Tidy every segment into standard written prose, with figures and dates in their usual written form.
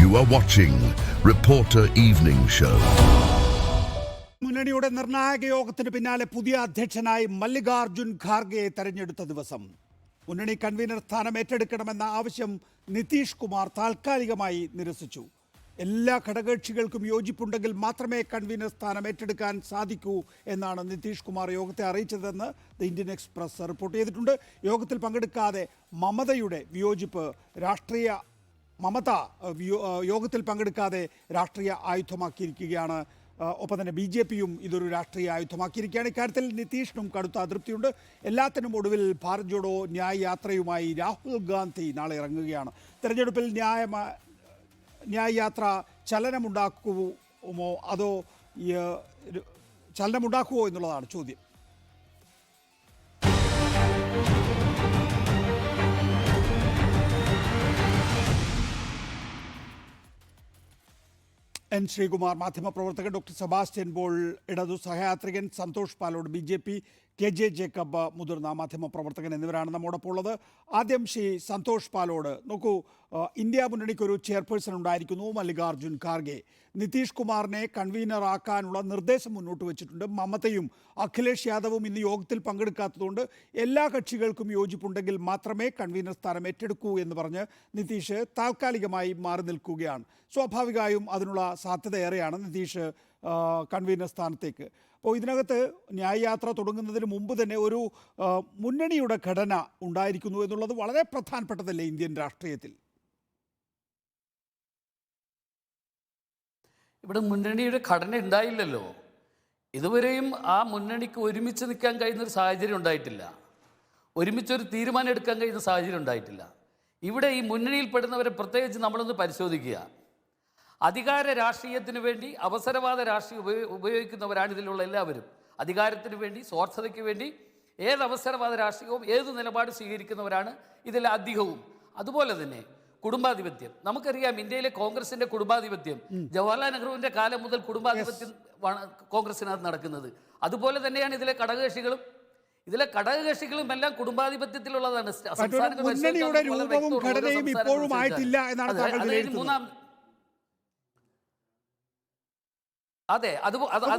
You are watching Reporter Evening Show. മുന്നണിയുടെ നിർണായക യോഗത്തിന് പിന്നാലെ പുതിയ അധ്യക്ഷനായി മല്ലികാർജുൻ ഖാർഗെ തെരഞ്ഞെടുത്ത ദിവസം മുന്നണി കൺവീനർ സ്ഥാനം ഏറ്റെടുക്കണമെന്ന ആവശ്യം നിതീഷ് കുമാർ താൽക്കാലികമായി നിരസിച്ചു. എല്ലാ ഘടകകക്ഷികൾക്കും യോജിപ്പുണ്ടെങ്കിൽ മാത്രമേ കൺവീനർ സ്ഥാനം ഏറ്റെടുക്കാൻ സാധിക്കൂ എന്നാണ് നിതീഷ് കുമാർ യോഗത്തെ അറിയിച്ചതെന്ന് ദ ഇന്ത്യൻ എക്സ്പ്രസ് റിപ്പോർട്ട് ചെയ്തിട്ടുണ്ട്. യോഗത്തിൽ പങ്കെടുക്കാതെ മമതയുടെ വിയോജിപ്പ് യോഗത്തിൽ പങ്കെടുക്കാതെ രാഷ്ട്രീയ ആയുധമാക്കിയിരിക്കുകയാണ്. ഒപ്പം തന്നെ BJPയും ഇതൊരു രാഷ്ട്രീയ ആയുധമാക്കിയിരിക്കുകയാണ്. ഇക്കാര്യത്തിൽ നിതീഷിനും കടുത്ത അതൃപ്തിയുണ്ട്. എല്ലാത്തിനും ഒടുവിൽ ഭാരത് ജോഡോ ന്യായ് യാത്രയുമായി രാഹുൽ ഗാന്ധി നാളെ ഇറങ്ങുകയാണ്. തെരഞ്ഞെടുപ്പിൽ ന്യായ് യാത്ര ചലനമുണ്ടാക്കുമോ അതോ ചലനമുണ്ടാക്കുമോ എന്നുള്ളതാണ് ചോദ്യം. എൻ ശ്രീകുമാർ മാധ്യമപ്രവർത്തകൻ, ഡോക്ടർ സെബാസ്റ്റ്യൻ പോൾ ഇടതു സഹയാത്രികൻ, സന്തോഷ് പാലോട് BJP, KJ ജേക്കബ് മുതിർന്ന മാധ്യമപ്രവർത്തകൻ എന്നിവരാണ് നമ്മോടൊപ്പം ഉള്ളത്. ആദ്യം ശ്രീ സന്തോഷ് പാലോട്, നോക്കൂ, ഇന്ത്യ മുന്നണിക്കൊരു ചെയർപേഴ്സൺ ഉണ്ടായിരിക്കുന്നു മല്ലികാർജുൻ ഖാർഗെ. നിതീഷ് കുമാറിനെ കൺവീനർ ആക്കാനുള്ള നിർദ്ദേശം മുന്നോട്ട് വെച്ചിട്ടുണ്ട്. മമതയും അഖിലേഷ് യാദവും ഇന്ന് യോഗത്തിൽ പങ്കെടുക്കാത്തതുകൊണ്ട് എല്ലാ കക്ഷികൾക്കും യോജിപ്പുണ്ടെങ്കിൽ മാത്രമേ കൺവീനർ സ്ഥാനം ഏറ്റെടുക്കൂ എന്ന് പറഞ്ഞ് നിതീഷ് താൽക്കാലികമായി മാറി നിൽക്കുകയാണ്. സ്വാഭാവികമായും അതിനുള്ള സാധ്യത ഏറെയാണ് നിതീഷ് കൺവീനർ സ്ഥാനത്തേക്ക്. അപ്പോൾ ഇതിനകത്ത് ന്യായ് യാത്ര തുടങ്ങുന്നതിന് മുമ്പ് തന്നെ ഒരു മുന്നണിയുടെ ഘടന ഉണ്ടായിരിക്കുന്നു എന്നുള്ളത് വളരെ പ്രധാനപ്പെട്ടതല്ലേ ഇന്ത്യൻ രാഷ്ട്രീയത്തിൽ? ഇവിടെ മുന്നണിയുടെ ഘടന ഉണ്ടായില്ലല്ലോ. ഇതുവരെയും ആ മുന്നണിക്ക് ഒരുമിച്ച് നിൽക്കാൻ കഴിയുന്നൊരു സാഹചര്യം ഉണ്ടായിട്ടില്ല. ഒരുമിച്ചൊരു തീരുമാനം എടുക്കാൻ കഴിയുന്ന സാഹചര്യം ഉണ്ടായിട്ടില്ല. ഇവിടെ ഈ മുന്നണിയിൽപ്പെടുന്നവരെ പ്രത്യേകിച്ച് നമ്മളൊന്ന് പരിശോധിക്കുക. അധികാര രാഷ്ട്രീയത്തിന് വേണ്ടി അവസരവാദ രാഷ്ട്രീയം ഉപയോഗിക്കുന്നവരാണ് ഇതിലുള്ള എല്ലാവരും. അധികാരത്തിന് വേണ്ടി, സ്വാർത്ഥതയ്ക്ക് വേണ്ടി ഏത് അവസരവാദ രാഷ്ട്രീയവും ഏത് നിലപാട് സ്വീകരിക്കുന്നവരാണ് ഇതിൽ അധികവും. അതുപോലെ തന്നെ കുടുംബാധിപത്യം, നമുക്കറിയാം ഇന്ത്യയിലെ കോൺഗ്രസിന്റെ കുടുംബാധിപത്യം ജവഹർലാൽ നെഹ്റുവിന്റെ കാലം മുതൽ കുടുംബാധിപത്യം കോൺഗ്രസിനകത്ത് നടക്കുന്നത്. അതുപോലെ തന്നെയാണ് ഇതിലെ ഘടകകക്ഷികളും എല്ലാം കുടുംബാധിപത്യത്തിലുള്ളതാണ്. അതെ,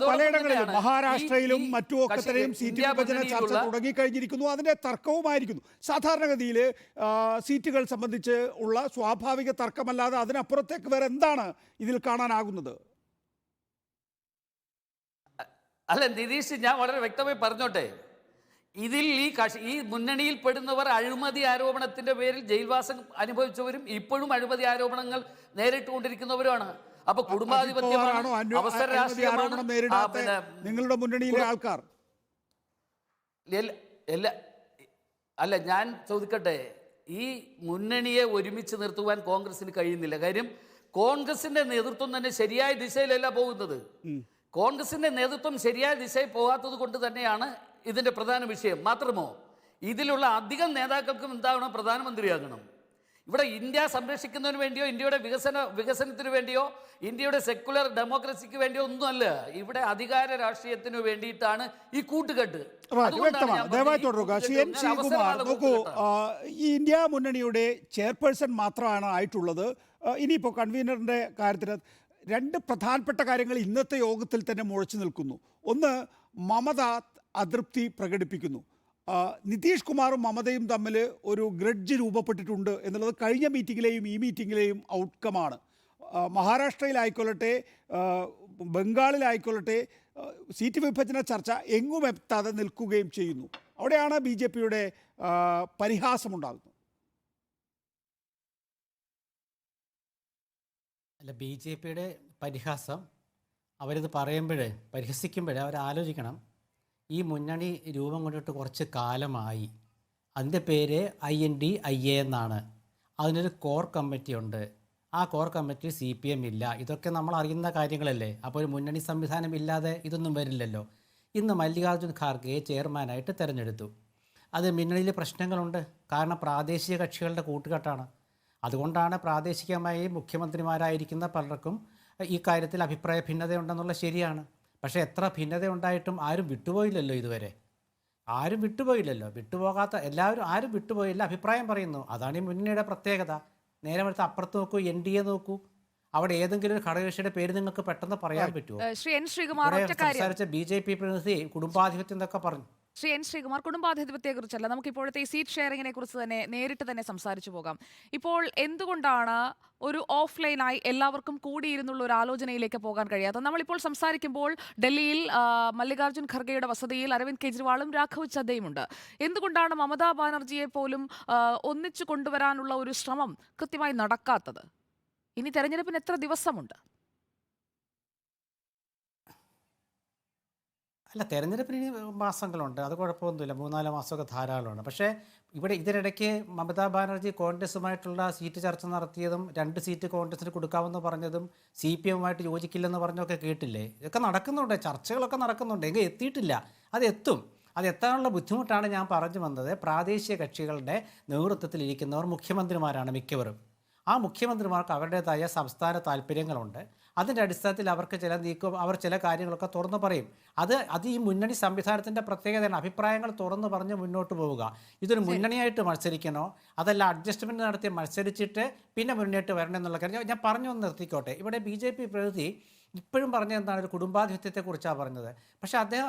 പലയിടങ്ങളിലും മഹാരാഷ്ട്രയിലും മറ്റുമൊക്കെയും സീറ്റ് വിഭജന ചർച്ച തുടങ്ങിക്കഴിഞ്ഞിരിക്കുന്നു. അതിന്റെ തർക്കവുമായിരിക്കുന്നു. സാധാരണഗതിയിൽ സീറ്റുകൾ സംബന്ധിച്ച് ഉള്ള സ്വാഭാവിക തർക്കമല്ലാതെ അതിനപ്പുറത്തേക്ക് വേറെ എന്താണ് ഇതിൽ കാണാനാകുന്നത്? അല്ല നിതീഷ്, ഞാൻ വളരെ വ്യക്തമായി പറഞ്ഞോട്ടെ, ഇതിൽ ഈ മുന്നണിയിൽ പെടുന്നവർ അഴിമതി ആരോപണത്തിന്റെ പേരിൽ ജയിൽവാസം അനുഭവിച്ചവരും ഇപ്പോഴും അഴിമതി ആരോപണങ്ങൾ നേരിട്ടുകൊണ്ടിരിക്കുന്നവരുമാണ്. അപ്പൊ കുടുംബാധിപത്യമാണോ അവസര രാഷ്ട്രീയമാണോ നിങ്ങളുടെ മുന്നണിയിലെ ആൾക്കാർ? അല്ല, ഞാൻ ചോദിക്കട്ടെ, ഈ മുന്നണിയെ ഒരുമിച്ച് നിർത്തുവാൻ കോൺഗ്രസിന് കഴിയുന്നില്ല. കാര്യം കോൺഗ്രസിന്റെ നേതൃത്വം തന്നെ ശരിയായ ദിശയിലല്ല പോകുന്നത്. കോൺഗ്രസിന്റെ നേതൃത്വം ശരിയായ ദിശയിൽ പോകാത്തത് കൊണ്ട് തന്നെയാണ് ഇതിന്റെ പ്രധാന വിഷയം. മാത്രമോ ഇതിലുള്ള അധികം നേതാക്കൾക്കും എന്താകണം, പ്രധാനമന്ത്രിയാകണം. ഇവിടെ ഇന്ത്യ സംരക്ഷിക്കുന്നതിന് വേണ്ടിയോ ഇന്ത്യയുടെ വികസനത്തിന് വേണ്ടിയോ ഇന്ത്യയുടെ സെക്കുലർ ഡെമോക്രസിക്ക് വേണ്ടിയോ ഒന്നുമല്ല. ഇവിടെ അധികാര രാഷ്ട്രീയത്തിന് വേണ്ടിയിട്ടാണ് ഈ കൂട്ടുകെട്ട്. നോക്കൂ, ഈ ഇന്ത്യ മുന്നണിയുടെ ചെയർപേഴ്സൺ മാത്രമാണ് ആയിട്ടുള്ളത്. ഇനിയിപ്പോൾ കൺവീനറിന്റെ കാര്യത്തിൽ രണ്ട് പ്രധാനപ്പെട്ട കാര്യങ്ങൾ ഇന്നത്തെ യോഗത്തിൽ തന്നെ മുഴച്ചു നിൽക്കുന്നു. ഒന്ന്, മമത അതൃപ്തി പ്രകടിപ്പിക്കുന്നു. നിതീഷ് കുമാറും മമതയും തമ്മിൽ ഒരു ഗ്രഡ്ജ് രൂപപ്പെട്ടിട്ടുണ്ട് എന്നുള്ളത് കഴിഞ്ഞ മീറ്റിങ്ങിലെയും ഈ മീറ്റിങ്ങിലെയും ഔട്ട്കമാണ്. മഹാരാഷ്ട്രയിലായിക്കൊള്ളട്ടെ, ബംഗാളിലായിക്കൊള്ളട്ടെ, സീറ്റ് വിഭജന ചർച്ച എങ്ങും എത്താതെ നിൽക്കുകയും ചെയ്യുന്നു. അവിടെയാണ് BJPയുടെ പരിഹാസമുണ്ടാകുന്നത്. അല്ല, BJPയുടെ പരിഹാസം അവരിത് പരിഹസിക്കുമ്പോഴേ അവരാലോചിക്കണം, ഈ മുന്നണി രൂപം കൊണ്ടിട്ട് കുറച്ച് കാലമായി. അതിൻ്റെ പേര് INDIA എന്നാണ്. അതിനൊരു കോർ കമ്മിറ്റി ഉണ്ട്. ആ കോർ കമ്മിറ്റി CPM ഇല്ല. ഇതൊക്കെ നമ്മൾ അറിയുന്ന കാര്യങ്ങളല്ലേ. അപ്പോൾ ഒരു മുന്നണി സംവിധാനം ഇല്ലാതെ ഇതൊന്നും വരില്ലല്ലോ. ഇന്ന് മല്ലികാർജുൻ ഖാർഗെയെ ചെയർമാനായിട്ട് തിരഞ്ഞെടുത്തു. അത് മുന്നണിയിൽ പ്രശ്നങ്ങളുണ്ട്. കാരണം പ്രാദേശിക കക്ഷികളുടെ കൂട്ടുകെട്ടാണ്. അതുകൊണ്ടാണ് പ്രാദേശികമായി മുഖ്യമന്ത്രിമാരായിരിക്കുന്ന പലർക്കും ഈ കാര്യത്തിൽ അഭിപ്രായ ഭിന്നതയുണ്ടെന്നുള്ള ശരിയാണ്. പക്ഷേ എത്ര ഭിന്നത ഉണ്ടായിട്ടും ആരും വിട്ടുപോയില്ലല്ലോ ഇതുവരെ. വിട്ടുപോകാത്ത എല്ലാവരും ആരും വിട്ടുപോയില്ല, അഭിപ്രായം പറയുന്നു. അതാണ് ഈ മുന്നണിയുടെ പ്രത്യേകത. നേരെ മറിച്ച് അപ്പുറത്ത് നോക്കൂ, NDA നോക്കൂ, അവിടെ ഏതെങ്കിലും ഒരു ഘടകകക്ഷിയുടെ പേര് നിങ്ങൾക്ക് പെട്ടെന്ന് പറയാൻ പറ്റുമോ? ശ്രീ എൻ ശ്രീകുമാർ ഒറ്റ കാര്യം സംസാരിച്ച BJP പ്രതിനിധി കുടുംബാധിപത്യം എന്നൊക്കെ പറഞ്ഞു. ശ്രീ എൻ ശ്രീകുമാർ, കുടുംബാധിപത്യത്തെക്കുറിച്ചല്ല, നമുക്ക് ഇപ്പോഴത്തെ ഈ സീറ്റ് ഷെയറിങ്ങിനെ കുറിച്ച് തന്നെ നേരിട്ട് തന്നെ സംസാരിച്ചു പോകാം. ഇപ്പോൾ എന്തുകൊണ്ടാണ് ഒരു ഓഫ്ലൈനായി എല്ലാവർക്കും കൂടിയിരുന്നുള്ള ഒരു ആലോചനയിലേക്ക് പോകാൻ കഴിയാത്തത്? നമ്മളിപ്പോൾ സംസാരിക്കുമ്പോൾ ഡൽഹിയിൽ മല്ലികാർജ്ജുൻ ഖർഗെയുടെ വസതിയിൽ അരവിന്ദ് കെജ്രിവാളും രാഘവ് ചദ്ദയും ഉണ്ട്. എന്തുകൊണ്ടാണ് മമതാ ബാനർജിയെ പോലും ഒന്നിച്ചു കൊണ്ടുവരാനുള്ള ഒരു ശ്രമം കൃത്യമായി നടക്കാത്തത്? ഇനി തെരഞ്ഞെടുപ്പിന് എത്ര ദിവസമുണ്ട്? അല്ല, തെരഞ്ഞെടുപ്പിന് ഇനി മാസങ്ങളുണ്ട്, അത് കുഴപ്പമൊന്നുമില്ല, 3-4 മാസമൊക്കെ ധാരാളമാണ്. പക്ഷേ ഇവിടെ ഇതിനിടയ്ക്ക് മമതാ ബാനർജി കോൺഗ്രസുമായിട്ടുള്ള സീറ്റ് ചർച്ച നടത്തിയതും 2 സീറ്റ് കോൺഗ്രസിന് കൊടുക്കാമെന്ന് പറഞ്ഞതും CPM-ഉമായിട്ട് യോജിക്കില്ലെന്ന് പറഞ്ഞൊക്കെ കേട്ടില്ലേ? ഇതൊക്കെ നടക്കുന്നുണ്ട്, ചർച്ചകളൊക്കെ നടക്കുന്നുണ്ട്, എങ്കിൽ എത്തിയിട്ടില്ല. അത് എത്തും. അത് എത്താനുള്ള ബുദ്ധിമുട്ടാണ് ഞാൻ പറഞ്ഞു വന്നത്. പ്രാദേശിക കക്ഷികളുടെ നേതൃത്വത്തിലിരിക്കുന്നവർ മുഖ്യമന്ത്രിമാരാണ് മിക്കവരും. ആ മുഖ്യമന്ത്രിമാർക്ക് അവരുടേതായ സംസ്ഥാന താല്പര്യങ്ങളുണ്ട്. അതിൻ്റെ അടിസ്ഥാനത്തിൽ അവർക്ക് അവർ ചില കാര്യങ്ങളൊക്കെ തുറന്നു പറയും. അത് ഈ മുന്നണി സംവിധാനത്തിൻ്റെ പ്രത്യേകതയാണ്. അഭിപ്രായങ്ങൾ തുറന്നു പറഞ്ഞ് മുന്നോട്ട് പോവുക. ഇതൊരു മുന്നണിയായിട്ട് മത്സരിക്കണോ അതല്ല അഡ്ജസ്റ്റ്മെൻറ്റ് നടത്തി മത്സരിച്ചിട്ട് പിന്നെ മുന്നോട്ട് വരണം എന്നുള്ള കാര്യം ഞാൻ പറഞ്ഞു ഒന്ന് നിർത്തിക്കോട്ടെ. ഇവിടെ BJP പ്രതിനിധി ഇപ്പോഴും പറഞ്ഞ എന്താണ്, ഒരു കുടുംബാധിപത്യത്തെക്കുറിച്ചാണ് പറഞ്ഞത്. പക്ഷേ അദ്ദേഹം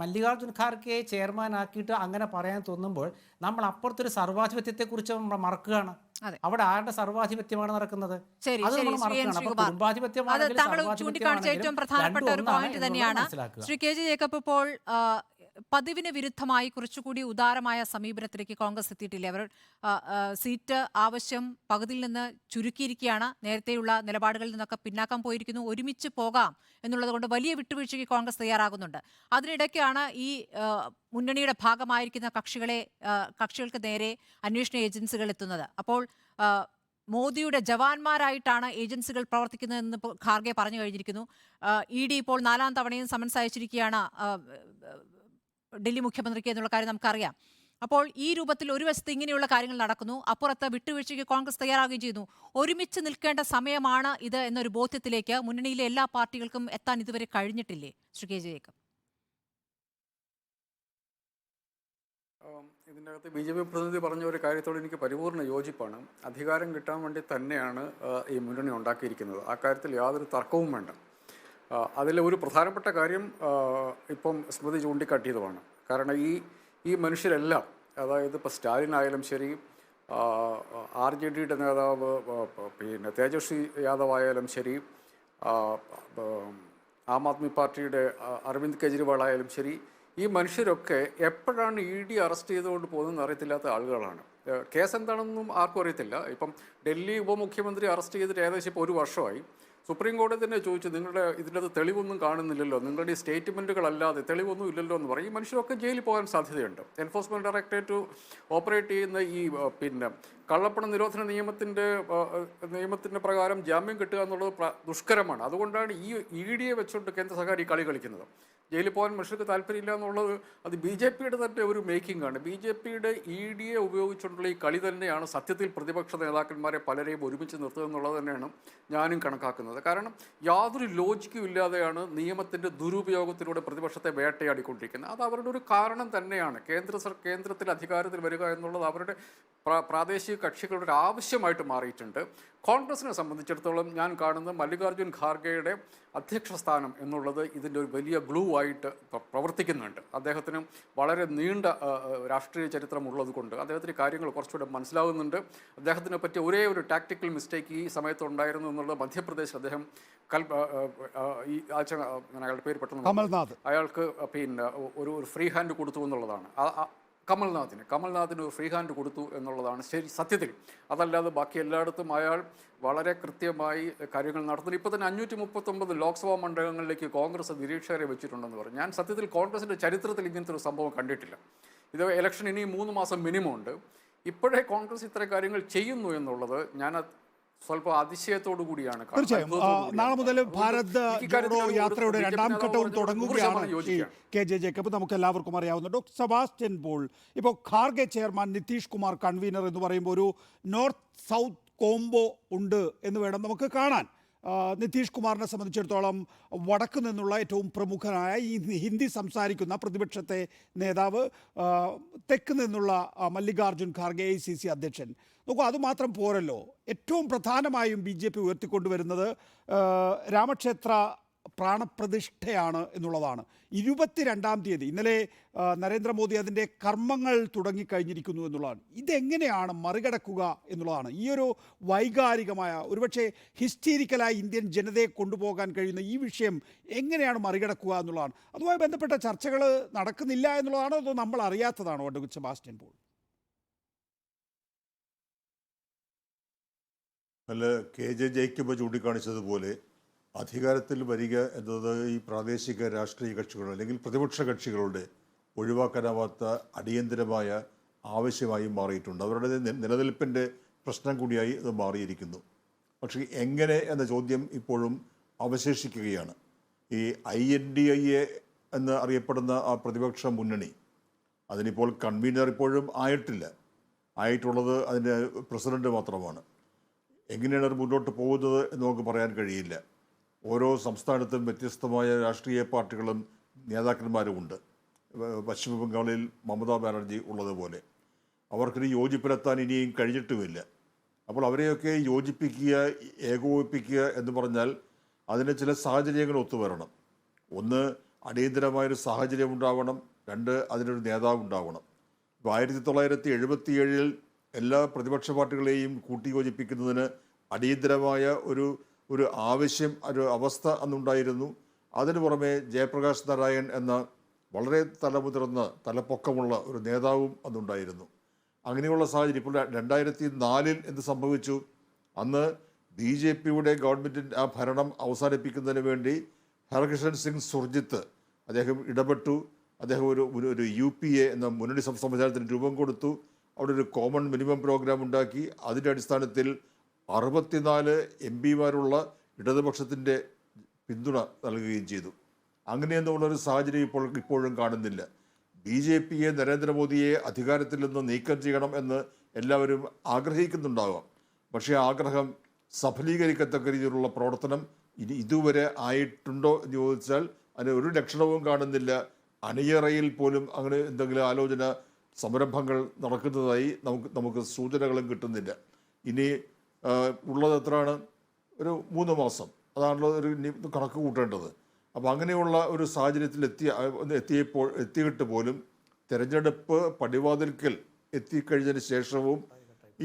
മല്ലികാർജ്ജുൻ ഖാർഗെയെ ചെയർമാനാക്കിയിട്ട് അങ്ങനെ പറയാൻ തോന്നുമ്പോൾ നമ്മൾ അപ്പുറത്തൊരു സർവാധിപത്യത്തെക്കുറിച്ച് നമ്മൾ മറക്കുകയാണ്. അവിടെ ആരുടെ സർവാധിപത്യമാണ് നടക്കുന്നത്? അത് നമ്മൾ മറക്കുകയാണ്. അപ്പോൾ കുടുംബാധിപത്യമാണെങ്കിലും ചൂണ്ടിക്കാണിച്ച ഏറ്റവും പ്രധാനപ്പെട്ട ഒരു പോയിന്റ് തന്നെയാണ് ശ്രീ KJ ജേക്കബ്. ഇപ്പോൾ പതിവിന് വിരുദ്ധമായി കുറച്ചുകൂടി ഉദാരമായ സമീപനത്തിലേക്ക് കോൺഗ്രസ് എത്തിയിട്ടില്ലേ? അവർ സീറ്റ് ആവശ്യം പകുതിയിൽ നിന്ന് ചുരുക്കിയിരിക്കുകയാണ്. നേരത്തെയുള്ള നിലപാടുകളിൽ നിന്നൊക്കെ പിന്നാക്കം പോയിരിക്കുന്നു. ഒരുമിച്ച് പോകാം എന്നുള്ളത് കൊണ്ട് വലിയ വിട്ടുവീഴ്ചയ്ക്ക് കോൺഗ്രസ് തയ്യാറാകുന്നുണ്ട്. അതിനിടയ്ക്കാണ് ഈ മുന്നണിയുടെ ഭാഗമായിരിക്കുന്ന കക്ഷികൾക്ക് നേരെ അന്വേഷണ ഏജൻസികൾ എത്തുന്നത്. അപ്പോൾ മോദിയുടെ ജവാന്മാരായിട്ടാണ് ഏജൻസികൾ പ്രവർത്തിക്കുന്നതെന്ന് ഖാർഗെ പറഞ്ഞു കഴിഞ്ഞിരിക്കുന്നു. ED ഇപ്പോൾ 4ാം തവണയും സമൻസ് അയച്ചിരിക്കുകയാണ് ഡൽഹി മുഖ്യമന്ത്രിക്ക് എന്നുള്ള കാര്യം നമുക്കറിയാം. അപ്പോൾ ഈ രൂപത്തിൽ ഒരു വശത്ത് ഇങ്ങനെയുള്ള കാര്യങ്ങൾ നടക്കുന്നു, അപ്പുറത്ത് വിട്ടുവീഴ്ചയ്ക്ക് കോൺഗ്രസ് തയ്യാറാവുകയും ചെയ്യുന്നു. ഒരുമിച്ച് നിൽക്കേണ്ട സമയമാണ് ഇത് എന്നൊരു ബോധ്യത്തിലേക്ക് മുന്നണിയിലെ എല്ലാ പാർട്ടികൾക്കും എത്താൻ ഇതുവരെ കഴിഞ്ഞിട്ടില്ലേ ശ്രീ KJ ജേക്കബ്? ഇതിൻ്റെ അകത്ത് BJP പ്രതിനിധി പറഞ്ഞ ഒരു കാര്യത്തോട് എനിക്ക് പരിപൂർണ്ണ യോജിപ്പാണ്. അധികാരം കിട്ടാൻ വേണ്ടി തന്നെയാണ് ഈ മുന്നണി ഉണ്ടാക്കിയിരിക്കുന്നത്. ആ കാര്യത്തിൽ യാതൊരു തർക്കവും വേണ്ട. അതിലെ ഒരു പ്രധാനപ്പെട്ട കാര്യം ഇപ്പം സ്മൃതി ചൂണ്ടിക്കാട്ടിയതുമാണ്. കാരണം ഈ മനുഷ്യരെല്ലാം, അതായത് ഇപ്പോൾ സ്റ്റാലിൻ ആയാലും ശരി, RJDയുടെ നേതാവ് പിന്നെ തേജസ്വി യാദവ് ആയാലും ശരി, ആം ആദ്മി പാർട്ടിയുടെ അരവിന്ദ് കെജ്രിവാൾ ആയാലും ശരി, ഈ മനുഷ്യരൊക്കെ എപ്പോഴാണ് ED അറസ്റ്റ് ചെയ്തുകൊണ്ട് പോകുന്നതെന്ന് അറിയത്തില്ലാത്ത ആളുകളാണ്. കേസ് എന്താണെന്നും ആർക്കും അറിയത്തില്ല. ഇപ്പം ഡൽഹി ഉപമുഖ്യമന്ത്രി അറസ്റ്റ് ചെയ്തിട്ട് ഏകദേശം ഇപ്പോൾ 1 വർഷമായി. സുപ്രീം കോടതി തന്നെ ചോദിച്ചു, നിങ്ങളുടെ ഇതിനകത്ത് തെളിവൊന്നും കാണുന്നില്ലല്ലോ, നിങ്ങളുടെ ഈ സ്റ്റേറ്റ്മെൻറ്റുകളല്ലാതെ തെളിവൊന്നും ഇല്ലല്ലോ എന്ന് പറയും. ഈ മനുഷ്യരൊക്കെ ജയിലിൽ പോകാൻ സാധ്യതയുണ്ട്. എൻഫോഴ്സ്മെൻറ്റ് ഡയറക്ടറേറ്റ് ഓപ്പറേറ്റ് ചെയ്യുന്ന ഈ പിന്നെ കള്ളപ്പണ നിരോധന നിയമത്തിൻ്റെ പ്രകാരം ജാമ്യം കിട്ടുക എന്നുള്ളത് ദുഷ്കരമാണ്. അതുകൊണ്ടാണ് ഈ EDയെ വെച്ചുകൊണ്ട് കേന്ദ്ര സർക്കാർ ഈ കളി കളിക്കുന്നത്. ജയിലിൽ പോകാൻ മനുഷ്യർക്ക് താല്പര്യമില്ല എന്നുള്ളത് അത് BJPയുടെ തന്നെ ഒരു മേക്കിംഗ് ആണ്. BJPയുടെ EDയെ ഉപയോഗിച്ചുകൊണ്ടുള്ള ഈ കളി തന്നെയാണ് സത്യത്തിൽ പ്രതിപക്ഷ നേതാക്കന്മാരെ പലരെയും ഒരുമിച്ച് നിർത്തുക എന്നുള്ളത് തന്നെയാണ് ഞാനും കണക്കാക്കുന്നത്. കാരണം യാതൊരു ലോജിക്കും ഇല്ലാതെയാണ് നിയമത്തിൻ്റെ ദുരുപയോഗത്തിലൂടെ പ്രതിപക്ഷത്തെ വേട്ടയാടിക്കൊണ്ടിരിക്കുന്നത്. അത് അവരുടെ ഒരു കാരണം തന്നെയാണ്. കേന്ദ്രത്തിൽ അധികാരത്തിൽ വരിക എന്നുള്ളത് അവരുടെ പ്രാദേശിക കക്ഷികളുടെ ഒരു ആവശ്യമായിട്ട് മാറിയിട്ടുണ്ട്. കോൺഗ്രസിനെ സംബന്ധിച്ചിടത്തോളം ഞാൻ കാണുന്നത് മല്ലികാർജ്ജുൻ ഖാർഗെയുടെ അധ്യക്ഷ സ്ഥാനം എന്നുള്ളത് ഇതിൻ്റെ ഒരു വലിയ ഗ്ലൂ ആയിട്ട് പ്രവർത്തിക്കുന്നുണ്ട്. അദ്ദേഹത്തിന് വളരെ നീണ്ട രാഷ്ട്രീയ ചരിത്രമുള്ളത് കൊണ്ട് അദ്ദേഹത്തിന് കാര്യങ്ങൾ കുറച്ചുകൂടെ മനസ്സിലാവുന്നുണ്ട്. അദ്ദേഹത്തിനെ പറ്റിയ ഒരേ ഒരു ടാക്ടിക്കൽ മിസ്റ്റേക്ക് ഈ സമയത്ത് ഉണ്ടായിരുന്നു എന്നുള്ളത് മധ്യപ്രദേശിൽ അദ്ദേഹം ഈ ആഴ്ച അയാളുടെ പേര് പെട്ടെന്ന് അയാൾക്ക് പിന്നെ ഒരു ഫ്രീ ഹാൻഡ് കൊടുത്തു എന്നുള്ളതാണ്. കമൽനാഥിന് ഒരു ഫ്രീ ഹാൻഡ് കൊടുത്തു എന്നുള്ളതാണ് ശരി സത്യത്തിൽ. അതല്ലാതെ ബാക്കി എല്ലായിടത്തും അയാൾ വളരെ കൃത്യമായി കാര്യങ്ങൾ നടത്തുന്നു. ഇപ്പോൾ തന്നെ 539 ലോക്സഭാ മണ്ഡലങ്ങളിലേക്ക് കോൺഗ്രസ് നിരീക്ഷകരെ വെച്ചിട്ടുണ്ടെന്ന് പറഞ്ഞു. ഞാൻ സത്യത്തിൽ കോൺഗ്രസിൻ്റെ ചരിത്രത്തിൽ ഇങ്ങനത്തെ ഒരു സംഭവം കണ്ടിട്ടില്ല. ഇത് ഇലക്ഷൻ ഇനി 3 മാസം മിനിമം ഉണ്ട്. ഇപ്പോഴേ കോൺഗ്രസ് ഇത്തരം കാര്യങ്ങൾ ചെയ്യുന്നു എന്നുള്ളത് ഞാൻ സ്വല്പം അതിശയത്തോടു കൂടിയാണ്. തീർച്ചയായും നാളെ മുതൽ ഭാരത് ജോഡോ യാത്രയുടെ 2ാം ഘട്ടവും തുടങ്ങുകയാണ്. KJ ജേക്കബ്, നമുക്ക് എല്ലാവർക്കും അറിയാവുന്ന ഡോക്ടർ സെബാസ്റ്റ്യൻ പോൾ, ഇപ്പോൾ ഖാർഗെ ചെയർമാൻ, നിതീഷ് കുമാർ കൺവീനർ എന്ന് പറയുമ്പോൾ ഒരു നോർത്ത് സൗത്ത് കോംബോ ഉണ്ട് എന്ന് വേണം നമുക്ക് കാണാൻ. നിതീഷ് കുമാറിനെ സംബന്ധിച്ചിടത്തോളം വടക്ക് നിന്നുള്ള ഏറ്റവും പ്രമുഖനായ ഈ ഹിന്ദി സംസാരിക്കുന്ന പ്രതിപക്ഷത്തെ നേതാവ്, തെക്ക് നിന്നുള്ള മല്ലികാർജ്ജുൻ ഖാർഗെ AICC അധ്യക്ഷൻ. നോക്കൂ, അതുമാത്രം പോരല്ലോ. ഏറ്റവും പ്രധാനമായും BJP ഉയർത്തിക്കൊണ്ടുവരുന്നത് രാമക്ഷേത്ര പ്രാണപ്രതിഷ്ഠയാണ് എന്നുള്ളതാണ്. 22-ാം തീയതി ഇന്നലെ നരേന്ദ്രമോദി അതിൻ്റെ കർമ്മങ്ങൾ തുടങ്ങിക്കഴിഞ്ഞിരിക്കുന്നു എന്നുള്ളതാണ്. ഇതെങ്ങനെയാണ് മറികടക്കുക എന്നുള്ളതാണ്. ഈ ഒരു വൈകാരികമായ, ഒരുപക്ഷെ ഹിസ്റ്റീരിക്കലായി ഇന്ത്യൻ ജനതയെ കൊണ്ടുപോകാൻ കഴിയുന്ന ഈ വിഷയം എങ്ങനെയാണ് മറികടക്കുക എന്നുള്ളതാണ്. അതുമായി ബന്ധപ്പെട്ട ചർച്ചകൾ നടക്കുന്നില്ല എന്നുള്ളതാണോ അതോ നമ്മൾ അറിയാത്തതാണോ അഡ്വക്കേറ്റ് സെബാസ്റ്റ്യൻ പോൾ? അല്ല, KJ ജേക്കബ് ചൂണ്ടിക്കാണിച്ചതുപോലെ അധികാരത്തിൽ വരിക എന്നത് ഈ പ്രാദേശിക രാഷ്ട്രീയ കക്ഷികൾ അല്ലെങ്കിൽ പ്രതിപക്ഷ കക്ഷികളുടെ ഒഴിവാക്കാനാവാത്ത അടിയന്തരമായ ആവശ്യമായി മാറിയിട്ടുണ്ട്. അവരുടെ നിലനിൽപ്പിൻ്റെ പ്രശ്നം കൂടിയായി അത് മാറിയിരിക്കുന്നു. പക്ഷേ എങ്ങനെ എന്ന ചോദ്യം ഇപ്പോഴും അവശേഷിക്കുകയാണ്. ഈ INDIA എന്ന് അറിയപ്പെടുന്ന ആ പ്രതിപക്ഷ മുന്നണി, അതിനിപ്പോൾ കൺവീനർ ഇപ്പോഴും ആയിട്ടുള്ളത് അതിൻ്റെ പ്രസിഡന്റ് മാത്രമാണ്. എങ്ങനെയാണ് അത് മുന്നോട്ട് പോകുന്നത് എന്ന് നമുക്ക് പറയാൻ കഴിയില്ല. ഓരോ സംസ്ഥാനത്തും വ്യത്യസ്തമായ രാഷ്ട്രീയ പാർട്ടികളും നേതാക്കന്മാരുമുണ്ട്. പശ്ചിമ ബംഗാളിൽ മമതാ ബാനർജി ഉള്ളതുപോലെ അവർക്കൊരു യോജിപ്പിലെത്താൻ ഇനിയും കഴിഞ്ഞിട്ടുമില്ല. അപ്പോൾ അവരെയൊക്കെ യോജിപ്പിക്കുക, ഏകോപിപ്പിക്കുക എന്ന് പറഞ്ഞാൽ അതിന് ചില സാഹചര്യങ്ങൾ ഒത്തുവരണം. ഒന്ന്, അടിയന്തരമായൊരു സാഹചര്യം ഉണ്ടാവണം. രണ്ട്, അതിനൊരു നേതാവ് ഉണ്ടാവണം. ഇപ്പോൾ 1977 എല്ലാ പ്രതിപക്ഷ പാർട്ടികളെയും കൂട്ടിയോജിപ്പിക്കുന്നതിന് അടിയന്തരമായ ഒരു ആവശ്യം, ഒരു അവസ്ഥ അന്നുണ്ടായിരുന്നു. അതിനു പുറമെ ജയപ്രകാശ് നാരായൺ എന്ന വളരെ തലമുതിർന്ന തലപ്പൊക്കമുള്ള ഒരു നേതാവും അന്നുണ്ടായിരുന്നു. അങ്ങനെയുള്ള സാഹചര്യം ഇപ്പോൾ 2004 എന്ത് സംഭവിച്ചു? അന്ന് BJPയുടെ ഗവൺമെൻറ്റിൻ്റെ ആ ഭരണം അവസാനിപ്പിക്കുന്നതിന് വേണ്ടി ഹർകിഷൻ സിംഗ് സുർജിത്ത് അദ്ദേഹം ഇടപെട്ടു. അദ്ദേഹം ഒരു UPA എന്ന മുന്നണി സംവിധാനത്തിന് രൂപം കൊടുത്തു. അവിടെ ഒരു കോമൺ മിനിമം പ്രോഗ്രാം ഉണ്ടാക്കി. അതിൻ്റെ അടിസ്ഥാനത്തിൽ 64 MP-മാരുള്ള ഇടതുപക്ഷത്തിൻ്റെ പിന്തുണ നൽകുകയും ചെയ്തു. അങ്ങനെയെന്നുള്ളൊരു സാഹചര്യം ഇപ്പോഴും കാണുന്നില്ല. BJPയെ, നരേന്ദ്രമോദിയെ അധികാരത്തിൽ നിന്ന് നീക്കം ചെയ്യണം എന്ന് എല്ലാവരും ആഗ്രഹിക്കുന്നുണ്ടാവാം. പക്ഷേ ആഗ്രഹം സഫലീകരിക്കത്തക്ക രീതിയിലുള്ള പ്രവർത്തനം ഇതുവരെ ആയിട്ടുണ്ടോ എന്ന് ചോദിച്ചാൽ അതിന് ഒരു ലക്ഷണവും കാണുന്നില്ല. അണിയറയിൽ പോലും അങ്ങനെ എന്തെങ്കിലും ആലോചന സംരംഭങ്ങൾ നടക്കുന്നതായി നമുക്ക് സൂചനകളും കിട്ടുന്നില്ല. ഇനി ഉള്ളത് എത്രയാണ്? ഒരു 3 മാസം. അതാണല്ലോ ഒരു കണക്ക് കൂട്ടേണ്ടത്. അപ്പോൾ അങ്ങനെയുള്ള ഒരു സാഹചര്യത്തിൽ എത്തിയിട്ട് പോലും തെരഞ്ഞെടുപ്പ് പടിവാതിൽക്കൽ എത്തിക്കഴിഞ്ഞതിന് ശേഷവും